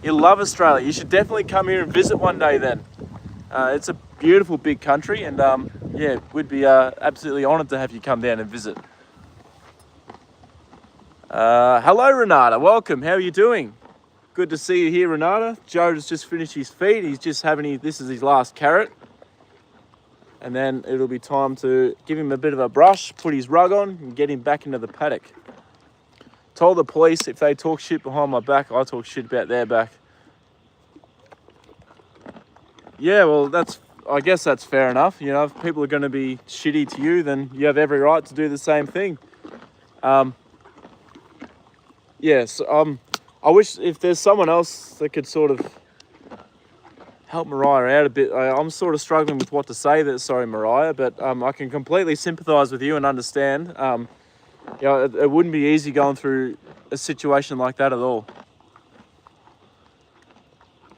You love Australia. You should definitely come here and visit one day then. It's a beautiful big country, and yeah, we'd be absolutely honoured to have you come down and visit. Hello Renata, welcome. How are you doing? Good to see you here, Renata. Joda's just finished his feed. He's just having this is his last carrot. And then it'll be time to give him a bit of a brush, put his rug on, and get him back into the paddock. Told the police if they talk shit behind my back, I talk shit about their back. Yeah, well, I guess that's fair enough. You know, if people are going to be shitty to you, then you have every right to do the same thing. Yes, I wish if there's someone else that could sort of help Mariah out a bit. I'm sort of struggling with what to say there, sorry Mariah, but I can completely sympathise with you and understand. You know, it wouldn't be easy going through a situation like that at all.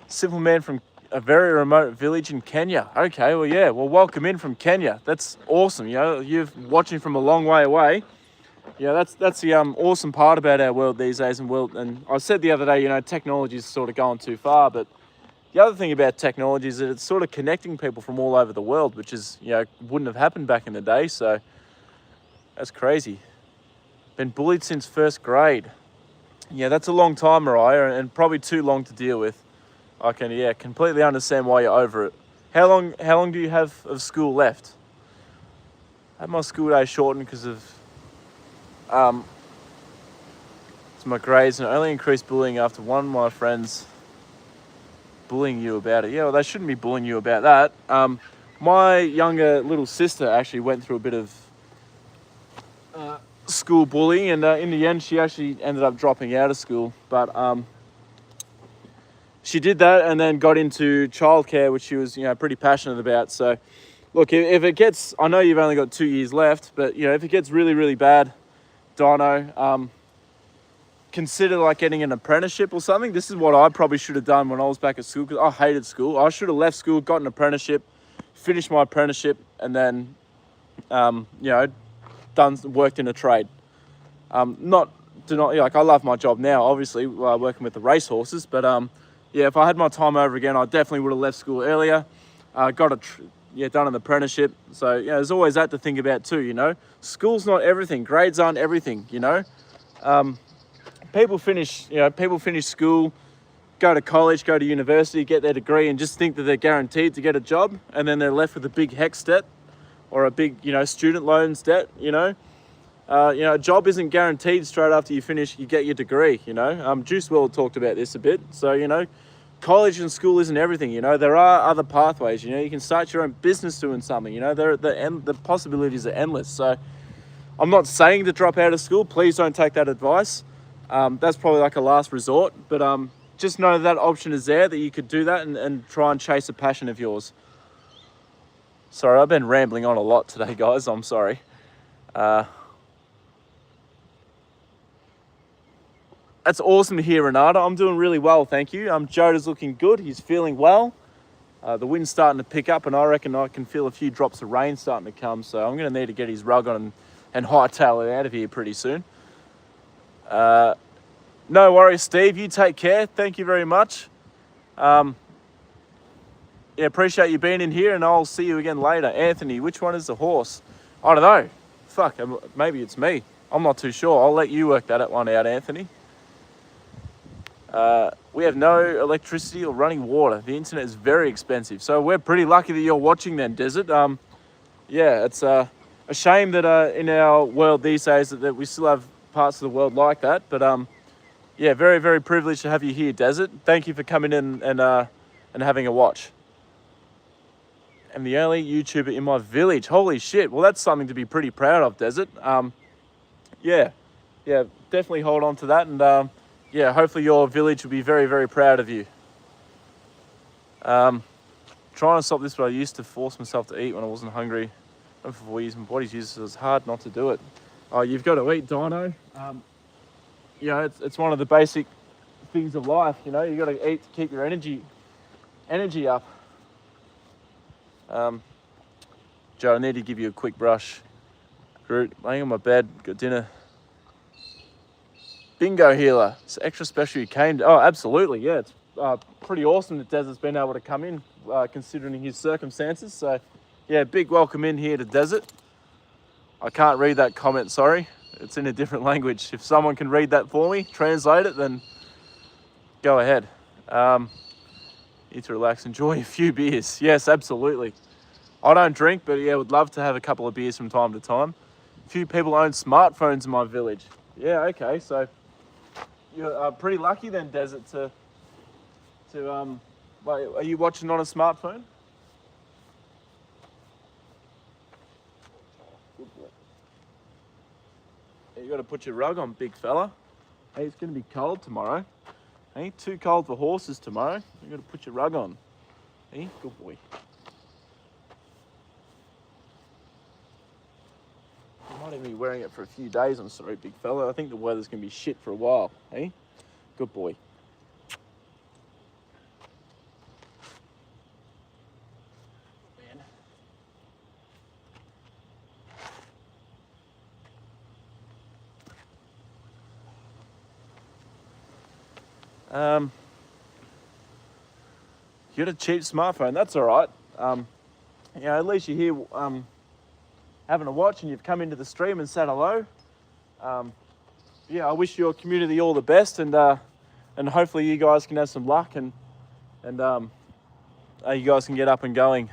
Simple man from a very remote village in Kenya. Okay, well yeah, well welcome in from Kenya. That's awesome. You know, you're watching from a long way away. Yeah, that's the awesome part about our world these days. And I said the other day, you know, technology's sort of going too far, but the other thing about technology is that it's sort of connecting people from all over the world, which is, you know, wouldn't have happened back in the day. So that's crazy. Been bullied since 1st grade. Yeah, that's a long time, Mariah, and probably too long to deal with. I can, yeah, completely understand why you're over it. How long do you have of school left? I had my school day shortened because of it's my grades, and only increased bullying after one of my friends bullying you about it. Yeah, well, they shouldn't be bullying you about that. My younger little sister actually went through a bit of school bullying, and in the end she actually ended up dropping out of school, but she did that and then got into childcare, which she was, you know, pretty passionate about. So look, if it gets, I know you've only got 2 years left, but you know, if it gets really bad, Dino, consider like getting an apprenticeship or something. This is what I probably should have done when I was back at school, because I hated school. I should have left school, got an apprenticeship, finished my apprenticeship, and then you know, worked in a trade. Like, I love my job now, obviously, working with the racehorses, but yeah, if I had my time over again, I definitely would have left school earlier, done an apprenticeship. So yeah, there's always that to think about too, you know. School's not everything, grades aren't everything, you know. People finish school, go to college, go to university, get their degree, and just think that they're guaranteed to get a job, and then they're left with a big HECS debt or a big, you know, student loans debt, you know. You know, a job isn't guaranteed straight after you get your degree, you know. Juice WRLD talked about this a bit. So, you know, college and school isn't everything, you know. There are other pathways, you know. You can start your own business doing something, you know. The possibilities are endless. So I'm not saying to drop out of school. Please don't take that advice. That's probably like a last resort. But just know that option is there, that you could do that and try and chase a passion of yours. Sorry, I've been rambling on a lot today, guys. I'm sorry. That's awesome to hear, Renata. I'm doing really well, thank you. Joda's looking good. He's feeling well. The wind's starting to pick up, and I reckon I can feel a few drops of rain starting to come. So I'm going to need to get his rug on and hightail it out of here pretty soon. No worries, Steve. You take care. Thank you very much. Yeah, appreciate you being in here, and I'll see you again later. Anthony, which one is the horse? I don't know. Fuck, maybe it's me. I'm not too sure. I'll let you work that one out, Anthony. We have no electricity or running water. The internet is very expensive. So we're pretty lucky that you're watching then, Desert. Yeah, it's a shame that in our world these days that we still have parts of the world like that. But yeah, very, very privileged to have you here, Desert. Thank you for coming in and having a watch. I'm the only YouTuber in my village. Holy shit. Well, that's something to be pretty proud of, Desert. Yeah, definitely hold on to that. And yeah, hopefully your village will be very, very proud of you. Trying to stop this, but I used to force myself to eat when I wasn't hungry. And for 4 years, my body's used to it. It's hard not to do it. Oh, you've got to eat, Dino. You know, it's one of the basic things of life. You know, you got to eat to keep your energy up. Joe, I need to give you a quick brush. Groot, laying on my bed, got dinner. Bingo healer, it's extra special you came. Oh, absolutely, yeah. It's pretty awesome that Desert's been able to come in, considering his circumstances. So, yeah, big welcome in here to Desert. I can't read that comment, sorry. It's in a different language. If someone can read that for me, translate it, then go ahead. Need to relax, enjoy a few beers. Yes, absolutely. I don't drink, but yeah, would love to have a couple of beers from time to time. A few people own smartphones in my village. Yeah, okay, so you're pretty lucky then, Desert, to wait, are you watching on a smartphone? You got to put your rug on, big fella. Hey, it's going to be cold tomorrow. Hey, too cold for horses tomorrow. You got to put your rug on. Hey, good boy. You might even be wearing it for a few days. I'm sorry, big fella. I think the weather's going to be shit for a while. Hey, good boy. You got a cheap smartphone, that's all right. You know, at least you're here having a watch and you've come into the stream and said hello. Yeah, I wish your community all the best, and hopefully you guys can have some luck and you guys can get up and going.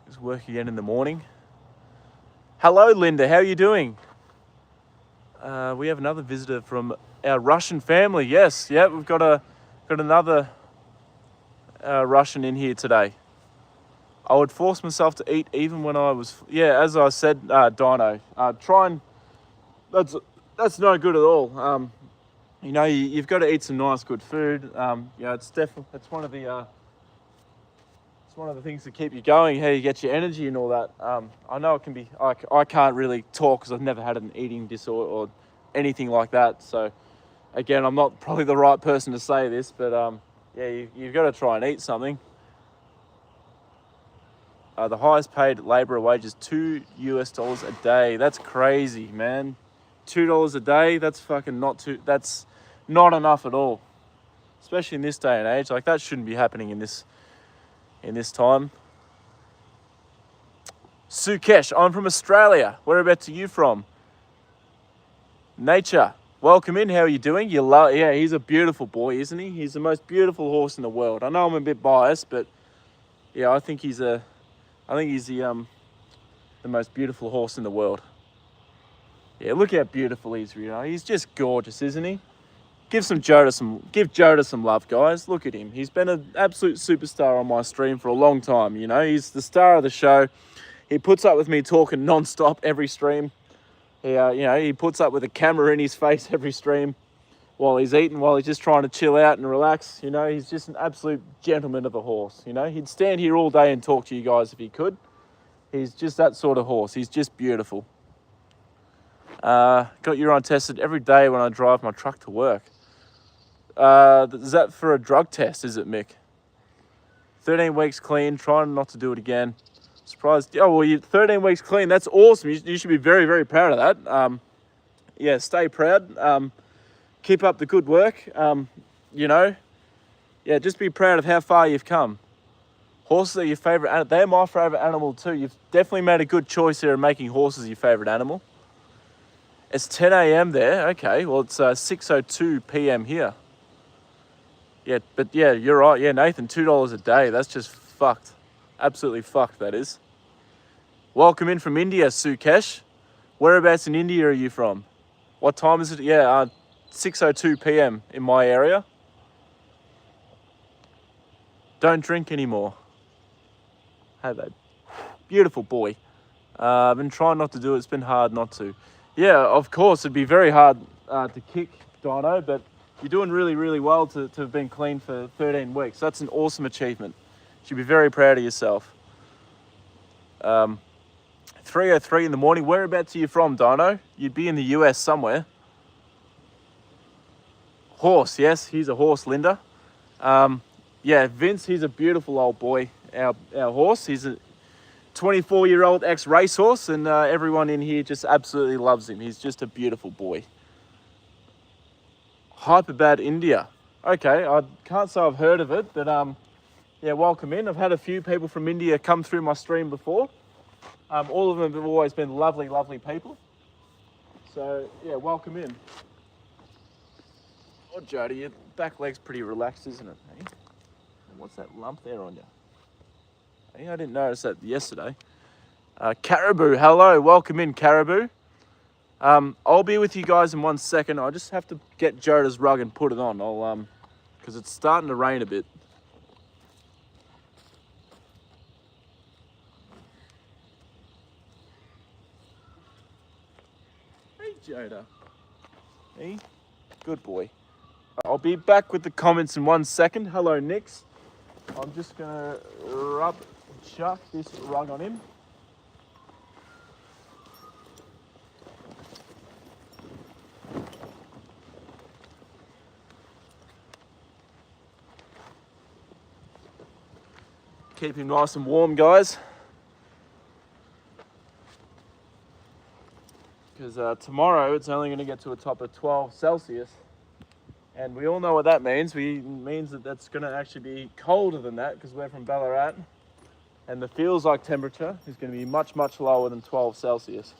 Just work again in the morning. Hello, Linda, how are you doing? We have another visitor from our Russian family. Yes, yeah, we've got another Russian in here today. I would force myself to eat even when I was, yeah, as I said, Dino, try and, that's no good at all. You know, you've got to eat some nice, good food. You know, it's one of the, it's one of the things that keep you going, how you get your energy and all that. I know it can be, I can't really talk because I've never had an eating disorder or anything like that. So again, I'm not probably the right person to say this, but yeah, you've got to try and eat something. The highest paid labourer wage is $2 a day. That's crazy, man. $2 a day, that's that's not enough at all. Especially in this day and age. Like, that shouldn't be happening in this time. Sukesh, I'm from Australia. Whereabouts are you from? Nature, welcome in. How are you doing? Yeah, he's a beautiful boy, isn't he? He's the most beautiful horse in the world. I know I'm a bit biased, but yeah, I think he's the most beautiful horse in the world. Yeah, look how beautiful he is, you know. He's just gorgeous, isn't he? Give Joda some love, guys. Look at him. He's been an absolute superstar on my stream for a long time, you know. He's the star of the show. He puts up with me talking non-stop every stream. He puts up with a camera in his face every stream while he's eating, while he's just trying to chill out and relax. He's just an absolute gentleman of a horse. He'd stand here all day and talk to you guys if he could. He's just that sort of horse. He's just beautiful. Got urine tested every day when I drive my truck to work. Is that for a drug test, is it, Mick? 13 weeks clean, trying not to do it again. Surprised. Oh, well, 13 weeks clean. That's awesome. You should be very, very proud of that. Yeah, stay proud. Keep up the good work. Yeah, just be proud of how far you've come. Horses are your favourite. They're my favourite animal too. You've definitely made a good choice here in making horses your favourite animal. It's 10 a.m. there. Okay, well, it's 6:02 p.m. here. Yeah, but yeah, you're right. Yeah, Nathan, $2 a day. That's just fucked. Absolutely fucked, that is. Welcome in from India, Sukesh. Whereabouts in India are you from? What time is it? Yeah, 6:02 p.m. in my area. Don't drink anymore. Hey, that beautiful boy. I've been trying not to do it. It's been hard not to. Yeah, of course, it'd be very hard to kick, Dino, but you're doing really, really well to have been clean for 13 weeks. That's an awesome achievement. You should be very proud of yourself. 3:03 in the morning. Whereabouts are you from, Dino? You'd be in the US somewhere. Horse, yes, he's a horse, Linda. Yeah, Vince, he's a beautiful old boy. Our horse, he's a 24-year-old ex-racehorse, and everyone in here just absolutely loves him. He's just a beautiful boy. Hyperbad India. Okay, I can't say I've heard of it, but yeah, welcome in. I've had a few people from India come through my stream before. All of them have always been lovely, lovely people. So yeah, welcome in. Oh, Jody, your back leg's pretty relaxed, isn't it? Hey? What's that lump there on you? Hey, I didn't notice that yesterday. Caribou, hello, welcome in, Caribou. I'll be with you guys in 1 second. I just have to get Joda's rug and put it on. Because it's starting to rain a bit. Hey, Joda. Hey, good boy. I'll be back with the comments in 1 second. Hello, Nix. I'm just gonna chuck this rug on him. Keep him nice and warm, guys. Because tomorrow it's only going to get to a top of 12 Celsius. And we all know what that means. It means that that's going to actually be colder than that because we're from Ballarat. And the feels like temperature is going to be much, much lower than 12 Celsius.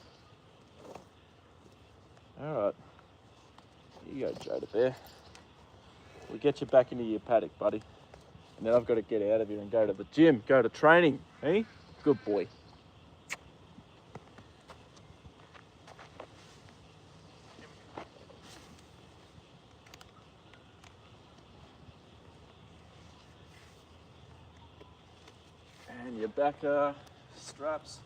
All right. Here you go, Joda Bear. We'll get you back into your paddock, buddy. And then I've got to get out of here and go to the gym, go to training. Hey? Good boy. And your back straps.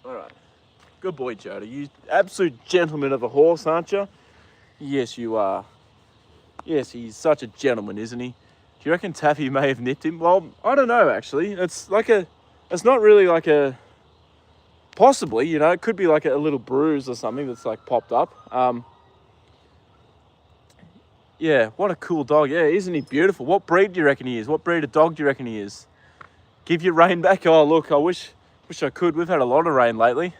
All right. Good boy, Joda. You absolute gentleman of a horse, aren't you? Yes, you are. Yes, he's such a gentleman, isn't he? Do you reckon Taffy may have nipped him? Well, I don't know, actually. It's not really like a, possibly, you know, it could be like a little bruise or something that's like popped up. Yeah, what a cool dog. Yeah, isn't he beautiful? What breed do you reckon he is? What breed of dog do you reckon he is? Give your rein back. Oh, look, I wish I could. We've had a lot of rain lately.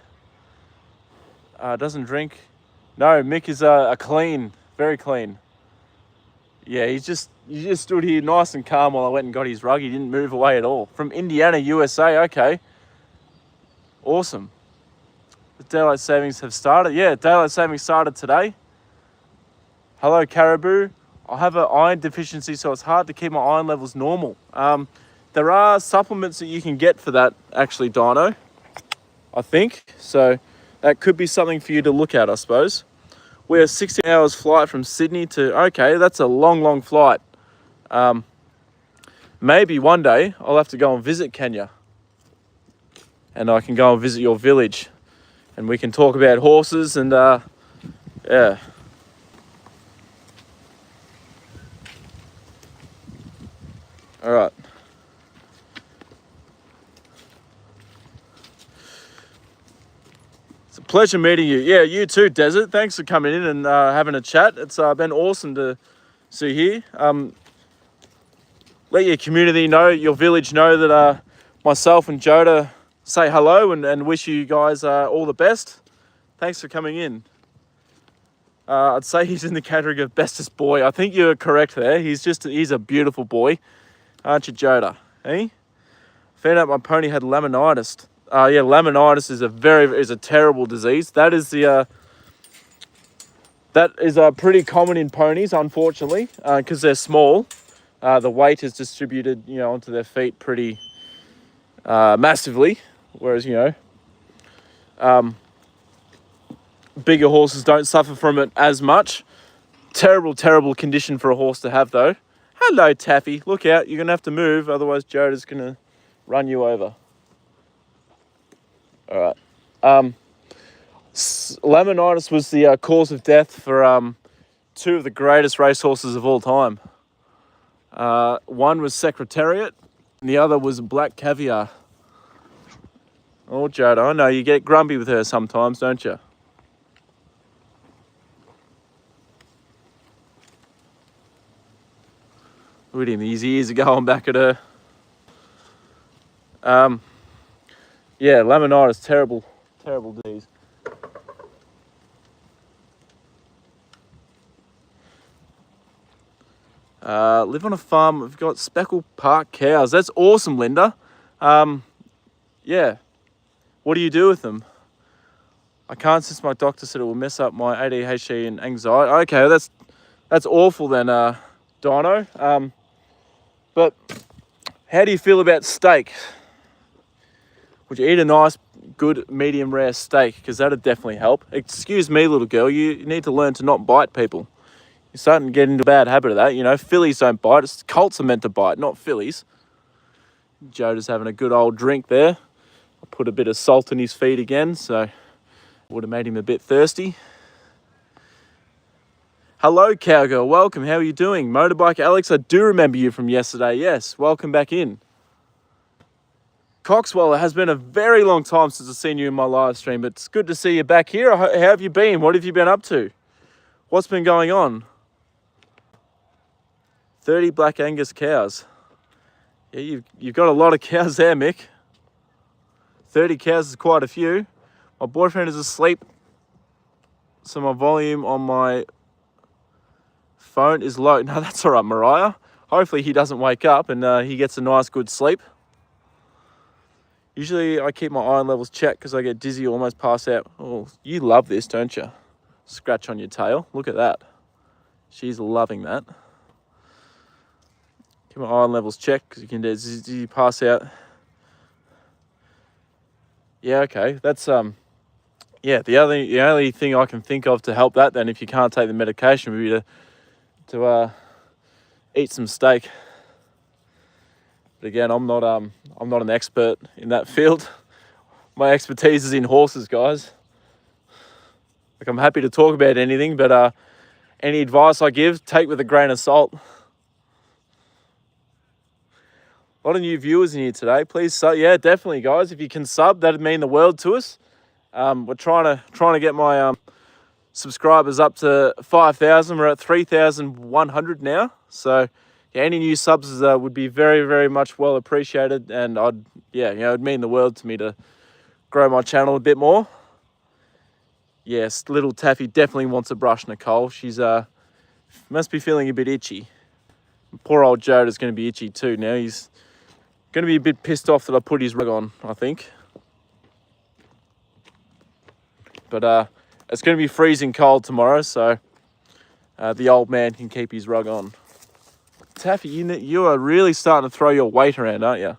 Doesn't drink. No, Mick is a clean, very clean. Yeah, he just stood here nice and calm while I went and got his rug. He didn't move away at all. From Indiana, USA. Okay. Awesome. The daylight savings have started. Yeah, daylight savings started today. Hello, Caribou. I have an iron deficiency, so it's hard to keep my iron levels normal. There are supplements that you can get for that, actually, Dino, I think. So that could be something for you to look at, I suppose. We're 16 hours flight from Sydney to, okay, that's a long, long flight. Maybe one day I'll have to go and visit Kenya. And I can go and visit your village. And we can talk about horses and, yeah. All right. It's a pleasure meeting you. Yeah, you too, Desert. Thanks for coming in and having a chat. It's been awesome to see you here. Let your community know, your village know that myself and Joda say hello and wish you guys all the best. Thanks for coming in. I'd say he's in the category of bestest boy. I think you're correct there. He's a beautiful boy. Aren't you, Joda? Eh? Found out my pony had laminitis. Yeah, laminitis is a terrible disease. That is pretty common in ponies, unfortunately, because they're small. The weight is distributed, onto their feet pretty massively, whereas bigger horses don't suffer from it as much. Terrible, terrible condition for a horse to have, though. Hello, Taffy. Look out. You're going to have to move, otherwise Joda's going to run you over. All right. Laminitis was the cause of death for two of the greatest racehorses of all time. One was Secretariat, and the other was Black Caviar. Oh, Joda, I know you get grumpy with her sometimes, don't you? Look at him, his ears are going back at her. Yeah, laminitis, terrible, terrible disease. Live on a farm. We've got Speckle Park cows. That's awesome, Linda. Yeah. What do you do with them? I can't, since my doctor said it will mess up my ADHD and anxiety. Okay, that's awful then, Dino. But how do you feel about steak? Would you eat a nice, good, medium rare steak? Because that'd definitely help. Excuse me, little girl. You need to learn to not bite people. You're starting to get into a bad habit of that. Fillies don't bite. Colts are meant to bite, not fillies. Joda's having a good old drink there. I put a bit of salt in his feet again, so would have made him a bit thirsty. Hello, cowgirl. Welcome. How are you doing? Motorbike Alex, I do remember you from yesterday. Yes, welcome back in. Coxwell, it has been a very long time since I've seen you in my live stream, but it's good to see you back here. How have you been? What have you been up to? What's been going on? 30 Black Angus cows. Yeah, you've got a lot of cows there, Mick. 30 cows is quite a few. My boyfriend is asleep, so my volume on my phone is low. No, that's all right, Mariah. Hopefully he doesn't wake up and he gets a nice, good sleep. Usually I keep my iron levels checked because I get dizzy, almost pass out. Oh, you love this, don't you? Scratch on your tail. Look at that. She's loving that. Keep my iron levels checked because you can dizzy, pass out. Yeah, okay. That's yeah. The only thing I can think of to help that, then, if you can't take the medication, would be to eat some steak. But again, I'm not an expert in that field. My expertise is in horses, guys. Like, I'm happy to talk about anything, but any advice I give, take with a grain of salt. A lot of new viewers in here today. Please sub. Yeah, definitely, guys. If you can sub, that'd mean the world to us. We're trying to get my subscribers up to 5,000. We're at 3,100 now. So yeah, any new subs would be very, very much well appreciated, and it'd mean the world to me to grow my channel a bit more. Yes, little Taffy definitely wants a brush, Nicole. She's must be feeling a bit itchy. Poor old Joda's going to be itchy too now. He's going to be a bit pissed off that I put his rug on, I think. But it's going to be freezing cold tomorrow, so the old man can keep his rug on. Taffy, you are really starting to throw your weight around, aren't you?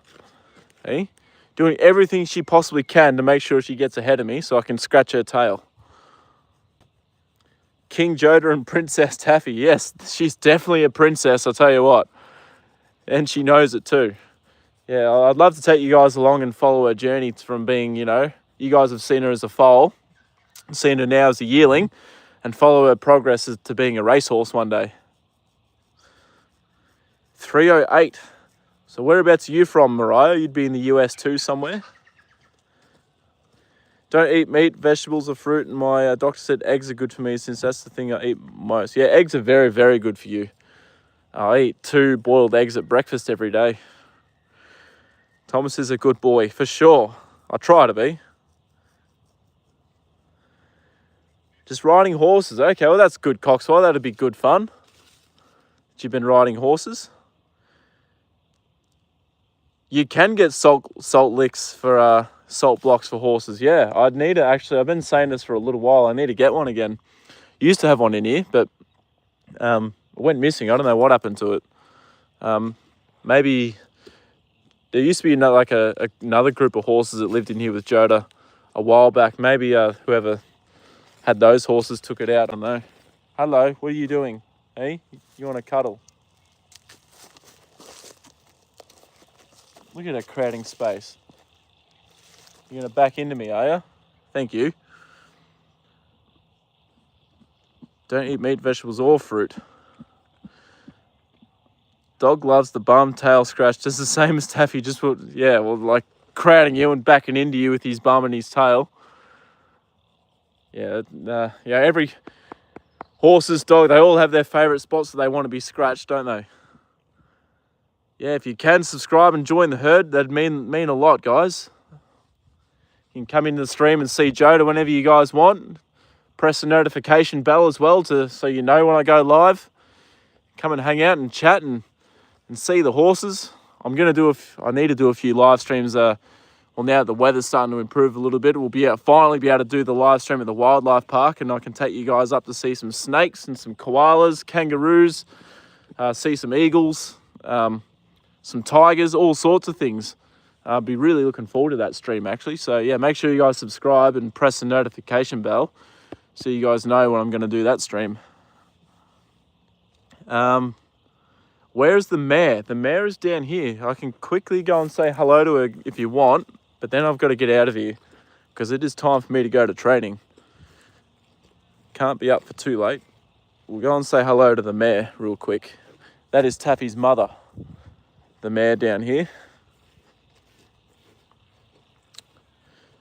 Hey? doing everything she possibly can to make sure she gets ahead of me so I can scratch her tail. King Joda and Princess Taffy. Yes, she's definitely a princess, I'll tell you what. And she knows it too. Yeah, I'd love to take you guys along and follow her journey from being, you guys have seen her as a foal, seen her now as a yearling, and follow her progress to being a racehorse one day. 308. So whereabouts are you from, Mariah? You'd be in the US too somewhere. Don't eat meat, vegetables or fruit. And my doctor said eggs are good for me since that's the thing I eat most. Yeah, eggs are very, very good for you. I eat 2 boiled eggs at breakfast every day. Thomas is a good boy, for sure. I try to be. Just riding horses. Okay, well that's good, Coxwell. That'd be good fun. You've been riding horses. You can get salt licks for salt blocks for horses. Yeah, I'd need to actually. I've been saying this for a little while. I need to get one again. Used to have one in here, but it went missing. I don't know what happened to it. Maybe there used to be another group of horses that lived in here with Joda a while back. Maybe whoever had those horses took it out. I don't know. Hello, what are you doing? Hey, you want to cuddle? Look at her crowding space. You're going to back into me, are you? Thank you. Don't eat meat, vegetables, or fruit. Dog loves the bum, tail scratch, just the same as Taffy. Like crowding you and backing into you with his bum and his tail. Yeah, every horses, dog, they all have their favourite spots that they want to be scratched, don't they? Yeah, if you can subscribe and join the herd, that'd mean a lot, guys. You can come into the stream and see Joda whenever you guys want. Press the notification bell as well so you know when I go live. Come and hang out and chat and see the horses. I need to do a few live streams. Now that the weather's starting to improve a little bit, we'll finally be able to do the live stream at the wildlife park, and I can take you guys up to see some snakes and some koalas, kangaroos, see some eagles, some tigers, all sorts of things. I'll be really looking forward to that stream actually. So yeah, make sure you guys subscribe and press the notification bell so you guys know when I'm going to do that stream. Where's the mare? The mare is down here. I can quickly go and say hello to her if you want, but then I've got to get out of here because it is time for me to go to training. Can't be up for too late. We'll go and say hello to the mare real quick. That is Taffy's mother. The mare down here.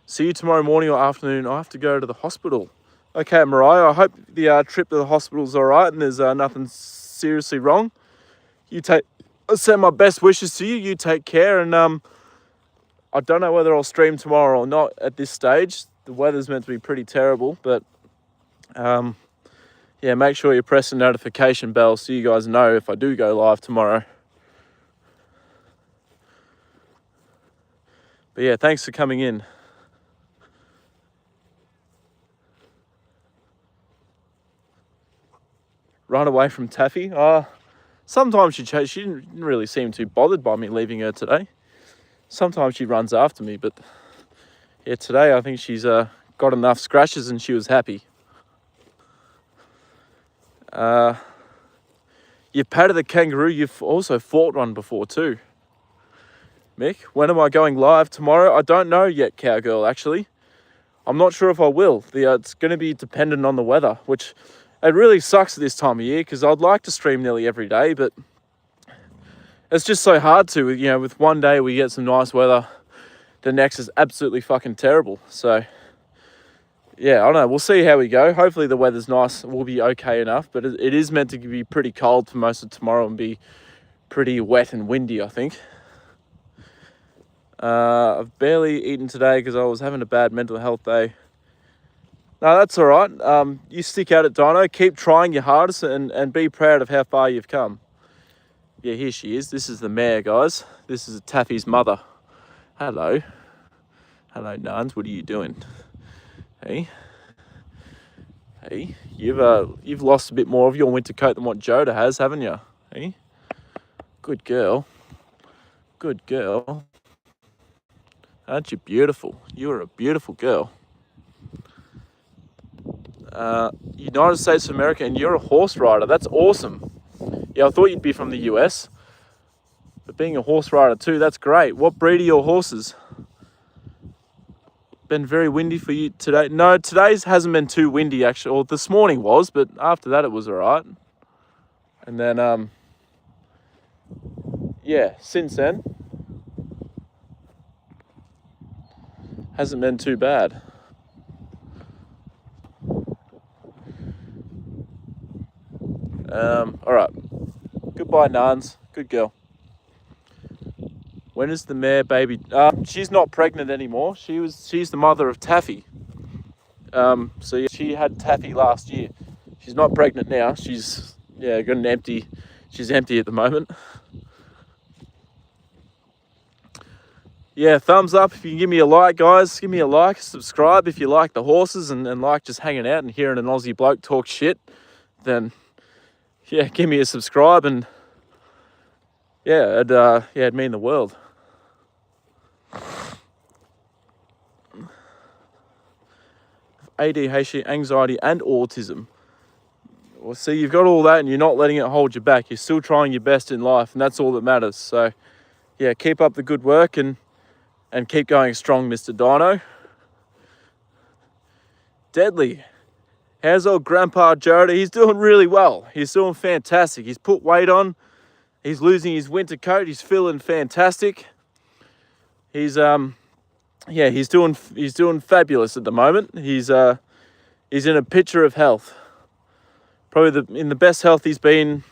See you tomorrow morning or afternoon. I have to go to the hospital. Okay, Mariah, I hope the trip to the hospital is all right and there's nothing seriously wrong. I send my best wishes to you. You take care, and I don't know whether I'll stream tomorrow or not at this stage. The weather's meant to be pretty terrible, but yeah, make sure you press the notification bell so you guys know if I do go live tomorrow. But yeah, thanks for coming in. Run away from Taffy. Sometimes she didn't really seem too bothered by me leaving her today. Sometimes she runs after me, but yeah, today I think she's got enough scratches and she was happy. You've patted the kangaroo. You've also fought one before too. Mick, when am I going live tomorrow? I don't know yet, Cowgirl, actually. I'm not sure if I will. It's going to be dependent on the weather, which it really sucks at this time of year because I'd like to stream nearly every day, but it's just so hard to, with one day we get some nice weather, the next is absolutely fucking terrible. So, yeah, I don't know. We'll see how we go. Hopefully the weather's nice. We'll be okay enough, but it is meant to be pretty cold for most of tomorrow and be pretty wet and windy, I think. I've barely eaten today because I was having a bad mental health day. No, that's all right. You stick at it, Dino. Keep trying your hardest and be proud of how far you've come. Yeah, here she is. This is the mare, guys. This is Taffy's mother. Hello. Hello, Nuns. What are you doing? Hey. Hey. You've lost a bit more of your winter coat than what Joda has, haven't you? Hey. Good girl. Good girl. Aren't you beautiful? You are a beautiful girl. United States of America, and you're a horse rider. That's awesome. Yeah, I thought you'd be from the US, but being a horse rider too, that's great. What breed are your horses? Been very windy for you today? No, today's hasn't been too windy actually. Or this morning was, but after that it was all right. And then, yeah, since then, hasn't been too bad. All right. Goodbye, Nans. Good girl. When is the mare baby? She's not pregnant anymore. She's the mother of Taffy. So yeah, she had Taffy last year. She's not pregnant now. She's got an empty. She's empty at the moment. Yeah, thumbs up if you can give me a like, guys. Give me a like, subscribe if you like the horses and like just hanging out and hearing an Aussie bloke talk shit. Then yeah, give me a subscribe and yeah, it'd mean the world. ADHD, anxiety, and autism. Well, see, you've got all that and you're not letting it hold you back. You're still trying your best in life, and that's all that matters. So, yeah, keep up the good work and keep going strong, Mr. Dino. Deadly. How's old Grandpa Joda? He's doing really well. He's doing fantastic. He's put weight on. He's losing his winter coat. He's feeling fantastic. He's he's doing fabulous at the moment. He's in a picture of health. Probably in the best health he's been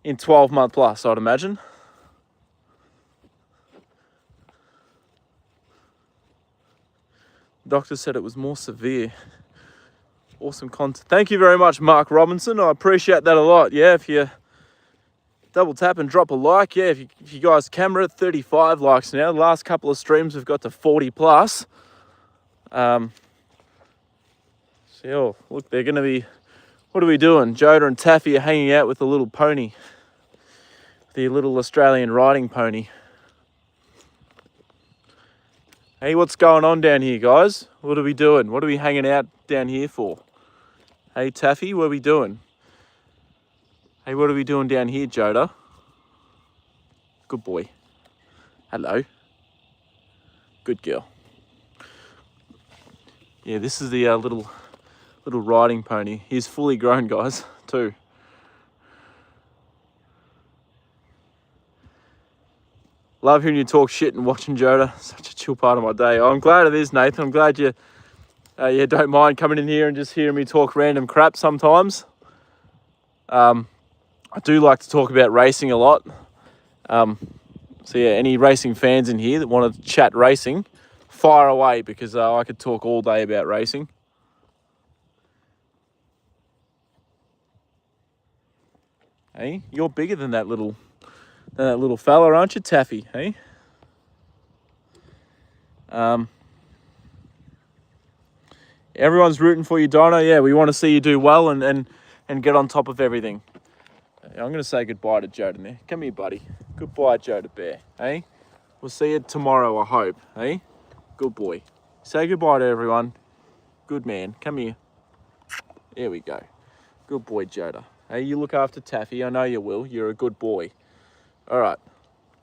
in 12 months plus, I'd imagine. The doctor said it was more severe. Awesome content. Thank you very much, Mark Robinson. I appreciate that a lot. Yeah, if you double tap and drop a like. Yeah, if you guys can, we're at 35 likes now. The last couple of streams we've got to 40 plus. So, look, they're going to be... What are we doing? Joda and Taffy are hanging out with the little pony. The little Australian riding pony. Hey, what's going on down here, guys? What are we doing? What are we hanging out down here for? Hey, Taffy, what are we doing? Hey, what are we doing down here, Joda? Good boy. Hello. Good girl. Yeah, this is the little riding pony. He's fully grown, guys, too. Love hearing you talk shit and watching Joda. Such a chill part of my day. I'm glad it is, Nathan. I'm glad you don't mind coming in here and just hearing me talk random crap sometimes. I do like to talk about racing a lot. So yeah, any racing fans in here that want to chat racing, fire away, because I could talk all day about racing. Hey, you're bigger than that little fella, aren't you, Taffy? Hey. Everyone's rooting for you, Dino. Yeah, we want to see you do well and get on top of everything. I'm going to say goodbye to Joda now. Come here, buddy. Goodbye, Joda Bear. Hey, we'll see you tomorrow, I hope. Hey, good boy. Say goodbye to everyone. Good man. Come here. There we go. Good boy, Joda. Hey, you look after Taffy. I know you will. You're a good boy. All right.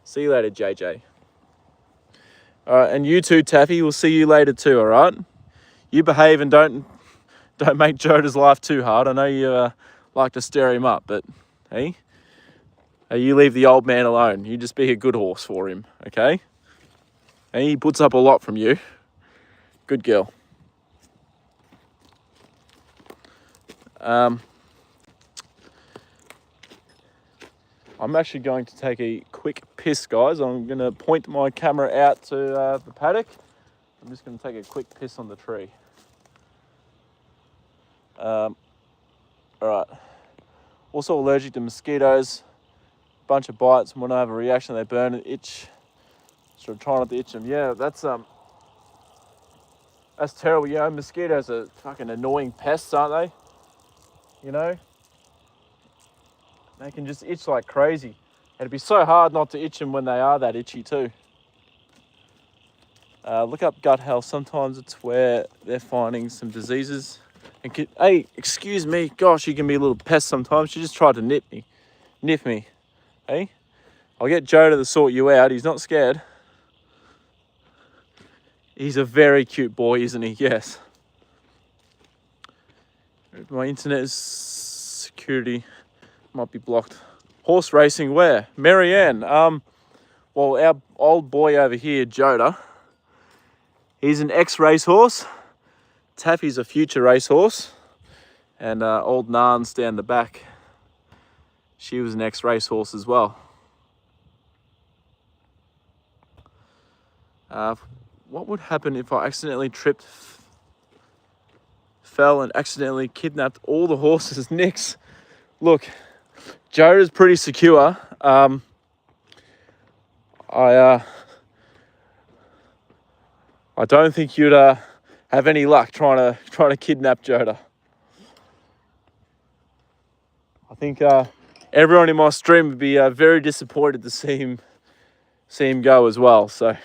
See you later, JJ. All right, and you too, Taffy. We'll see you later too, all right? You behave and don't make Joda's life too hard. I know you like to stir him up, but hey, you leave the old man alone. You just be a good horse for him, okay? And he puts up a lot from you. Good girl. I'm actually going to take a quick piss, guys. I'm going to point my camera out to the paddock. I'm just going to take a quick piss on the tree. All right. Also allergic to mosquitoes. Bunch of bites. When I have a reaction, they burn and itch. So I'm trying not to itch them. Yeah, that's terrible. You know, mosquitoes are fucking annoying pests, aren't they? You know? They can just itch like crazy. It'd be so hard not to itch them when they are that itchy too. Look up gut health. Sometimes it's where they're finding some diseases. And hey, excuse me. Gosh, you can be a little pest sometimes. She just tried to nip me. Hey, I'll get Joda to sort you out. He's not scared. He's a very cute boy, isn't he? Yes. My internet is security might be blocked. Horse racing where? Marianne. Well, our old boy over here, Joda, he's an ex-racehorse. Taffy's a future racehorse. And old Nan's down the back. She was an ex-racehorse as well. What would happen if I accidentally fell and accidentally kidnapped all the horses' nicks? Look, Joda's pretty secure. I don't think you'd have any luck trying to kidnap Joda. I think everyone in my stream would be very disappointed to see him go as well. So,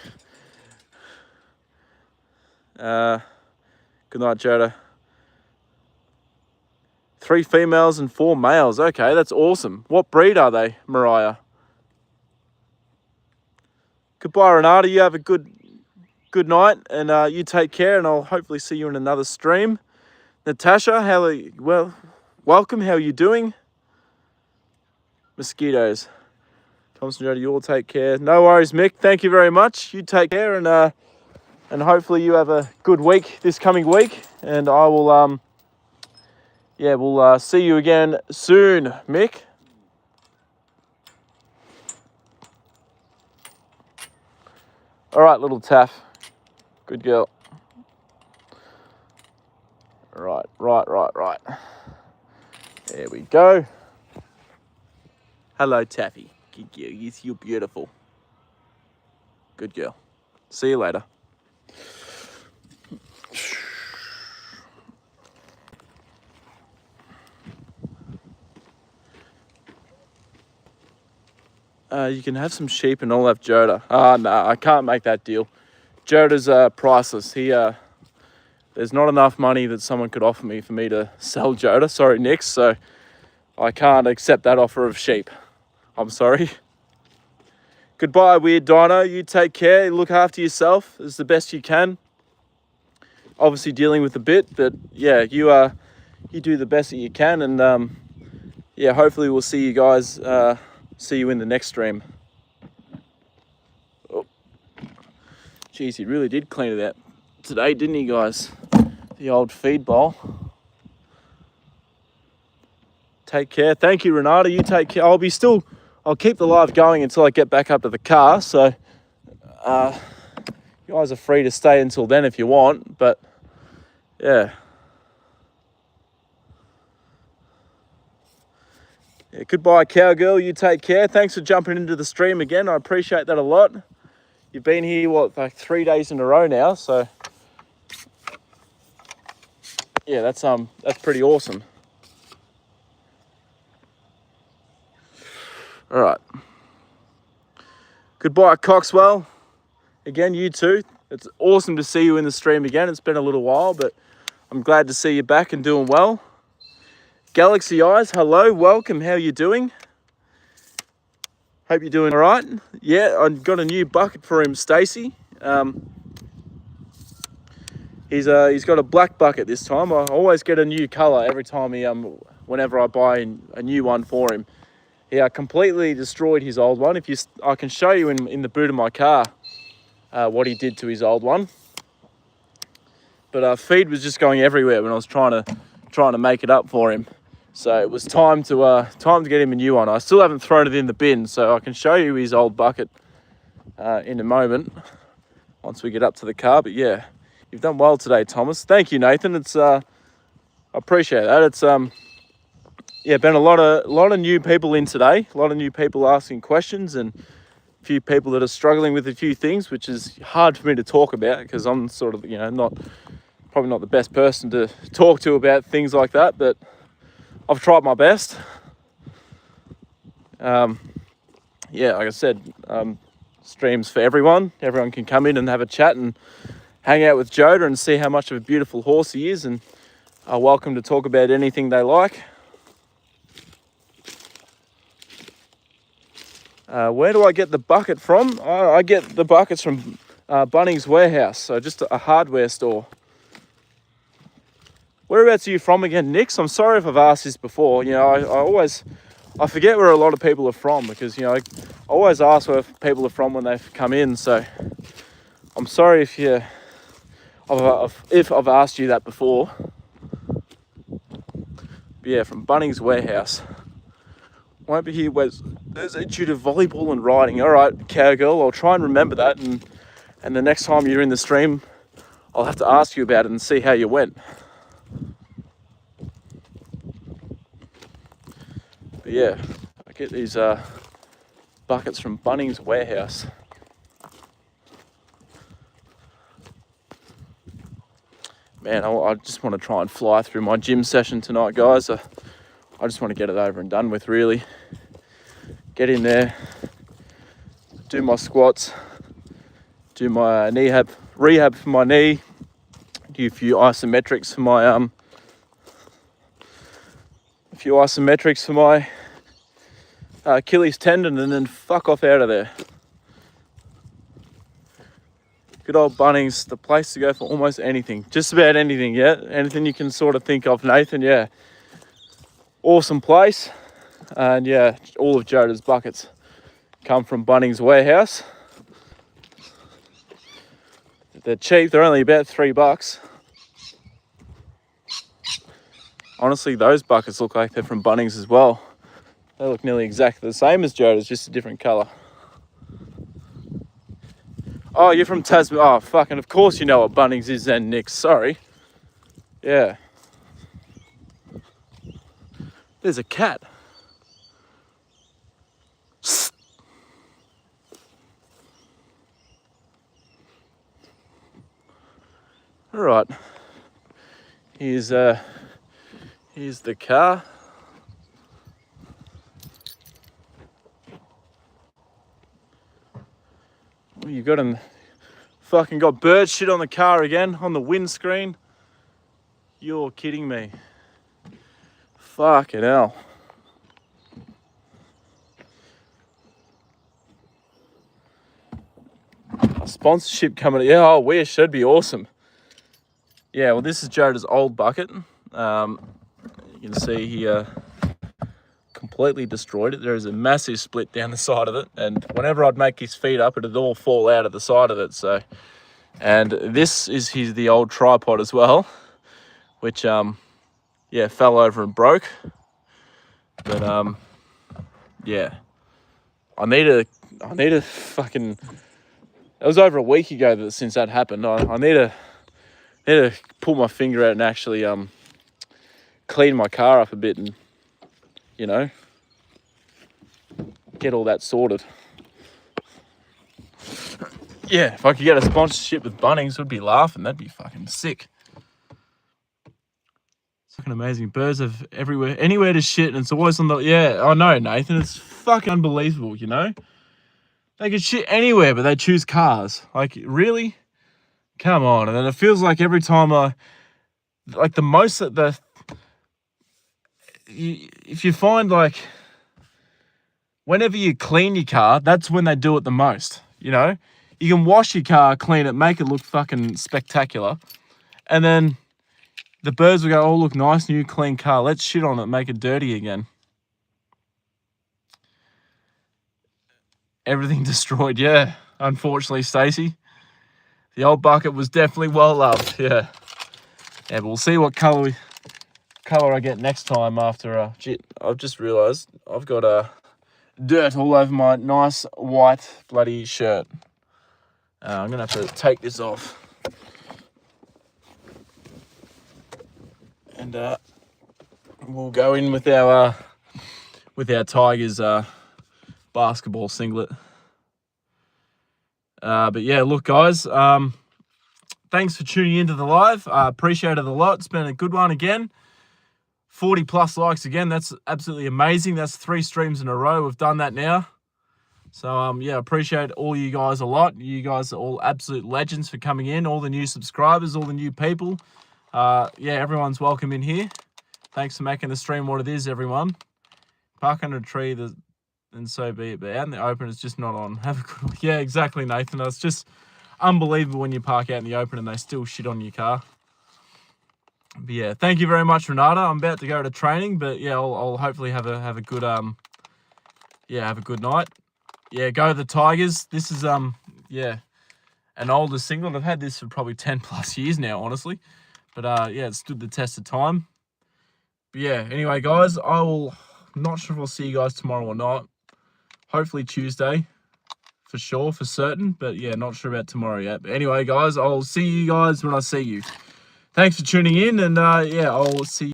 good night, Joda. 3 females and 4 males. Okay, that's awesome. What breed are they, Mariah? Goodbye, Renata. You have a good night, and you take care, and I'll hopefully see you in another stream. Natasha, welcome. How are you doing? Mosquitoes. Thomas and Joda, you all take care. No worries, Mick. Thank you very much. You take care, and hopefully you have a good week this coming week, and I will we'll see you again soon, Mick. All right, little Taff. Good girl. Right. There we go. Hello, Taffy. Good girl. Yes, you're beautiful. Good girl. See you later. You can have some sheep and I'll have Joda. No, I can't make that deal. Joda's priceless. There's not enough money that someone could offer me for me to sell Joda. Sorry, Nick. So I can't accept that offer of sheep. I'm sorry. Goodbye, Weird Dino. You take care. Look after yourself as the best you can. Obviously dealing with a bit, but yeah, you do the best that you can, and hopefully we'll see you guys. See you in the next stream. Oh, geez, he really did clean it out today, didn't he, guys? The old feed bowl. Take care. Thank you, Renata. You take care. I'll keep the live going until I get back up to the car. So, you guys are free to stay until then if you want. But yeah. Yeah, goodbye, cowgirl. You take care. Thanks for jumping into the stream again. I appreciate that a lot. You've been here, like 3 days in a row now. So, yeah, that's pretty awesome. All right. Goodbye, Coxwell. Again, you too. It's awesome to see you in the stream again. It's been a little while, but I'm glad to see you back and doing well. Galaxy Eyes, hello, welcome. How are you doing? Hope you're doing all right. Yeah, I got a new bucket for him, Stacy. He's got a black bucket this time. I always get a new colour every time whenever I buy a new one for him. He completely destroyed his old one. I can show you in the boot of my car what he did to his old one. But feed was just going everywhere when I was trying to make it up for him. So it was time to get him a new one. I still haven't thrown it in the bin, so I can show you his old bucket in a moment once we get up to the car. But yeah, you've done well today, Thomas. Thank you, Nathan. I appreciate that. It's been a lot of new people in today. A lot of new people asking questions, and a few people that are struggling with a few things, which is hard for me to talk about because I'm sort of probably not the best person to talk to about things like that, but I've tried my best. Like I said, streams for everyone. Everyone can come in and have a chat and hang out with Joda and see how much of a beautiful horse he is, and are welcome to talk about anything they like. Where do I get the bucket from? I get the buckets from Bunnings Warehouse, so just a hardware store. Whereabouts are you from again, Nix? I'm sorry if I've asked this before. You know, I forget where a lot of people are from, because, you know, I always ask where people are from when they come in. So I'm sorry if I've asked you that before. But yeah, from Bunnings Warehouse. Won't be here. There's a due to volleyball and riding. All right, cowgirl, I'll try and remember that, and the next time you're in the stream, I'll have to ask you about it and see how you went. But yeah, I get these buckets from Bunnings Warehouse. Man, I just want to try and fly through my gym session tonight, guys. I just want to get it over and done with, really. Get in there, do my squats, do my rehab for my knee, do a few isometrics for my Achilles tendon, and then fuck off out of there. Good old Bunnings, the place to go for almost anything. Just about anything, yeah? Anything you can sort of think of, Nathan, yeah. Awesome place. And yeah, all of Joda's buckets come from Bunnings Warehouse. They're cheap, they're only about $3. Honestly, those buckets look like they're from Bunnings as well. They look nearly exactly the same as Joda's, just a different colour. Oh, you're from Tasmania. Oh, fucking, of course you know what Bunnings is then, Nick. Sorry. Yeah. There's a cat. All right. Here's the car. What you got in? Fucking got bird shit on the car again, on the windscreen. You're kidding me. Fucking hell. A sponsorship coming. Yeah, I wish. That'd be awesome. Yeah, well, this is Joda's old bucket. You can see he completely destroyed it. There is a massive split down the side of it, and whenever I'd make his feet up, it'd all fall out of the side of it. So, and this is the old tripod as well, which yeah, fell over and broke. But yeah, I need to fucking. It was over a week ago since that happened. I need to pull my finger out and actually clean my car up a bit, and, you know, get all that sorted. Yeah, if I could get a sponsorship with Bunnings, I'd be laughing. That'd be fucking sick. It's fucking amazing. Birds have everywhere, anywhere to shit, and it's always on the, yeah, I know, Nathan. It's fucking unbelievable, you know? They could shit anywhere, but they choose cars. Like, really? Come on. And then it feels like every time if you find, like, whenever you clean your car, that's when they do it the most, you know? You can wash your car, clean it, make it look fucking spectacular, and then the birds will go, oh, look, nice new clean car, let's shit on it, make it dirty again. Everything destroyed, yeah. Unfortunately, Stacey. The old bucket was definitely well loved, yeah. Yeah, but we'll see what colour I get next time after, I've just realised I've got dirt all over my nice white bloody shirt. I'm going to have to take this off. And we'll go in with our Tigers basketball singlet. But yeah, look, guys, thanks for tuning into the live. I appreciate it a lot. It's been a good one again. 40 plus likes again. That's absolutely amazing. That's 3 streams in a row. We've done that now. So yeah, appreciate all you guys a lot. You guys are all absolute legends for coming in. All the new subscribers, all the new people. Yeah, everyone's welcome in here. Thanks for making the stream what it is, everyone. Park under a tree, and so be it. But out in the open, it's just not on. Have a good one. Yeah, exactly, Nathan. It's just unbelievable when you park out in the open and they still shit on your car. But yeah, thank you very much, Renata. I'm about to go to training, but yeah, I'll hopefully have a good have a good night. Yeah, go the Tigers. This is yeah, an older single. I've had this for probably 10 plus years now, honestly. But yeah, it stood the test of time. But yeah, anyway, guys, I'm not sure if I'll see you guys tomorrow or not. Hopefully Tuesday, for sure, for certain. But yeah, not sure about tomorrow yet. But anyway, guys, I'll see you guys when I see you. Thanks for tuning in, and yeah, I'll see you.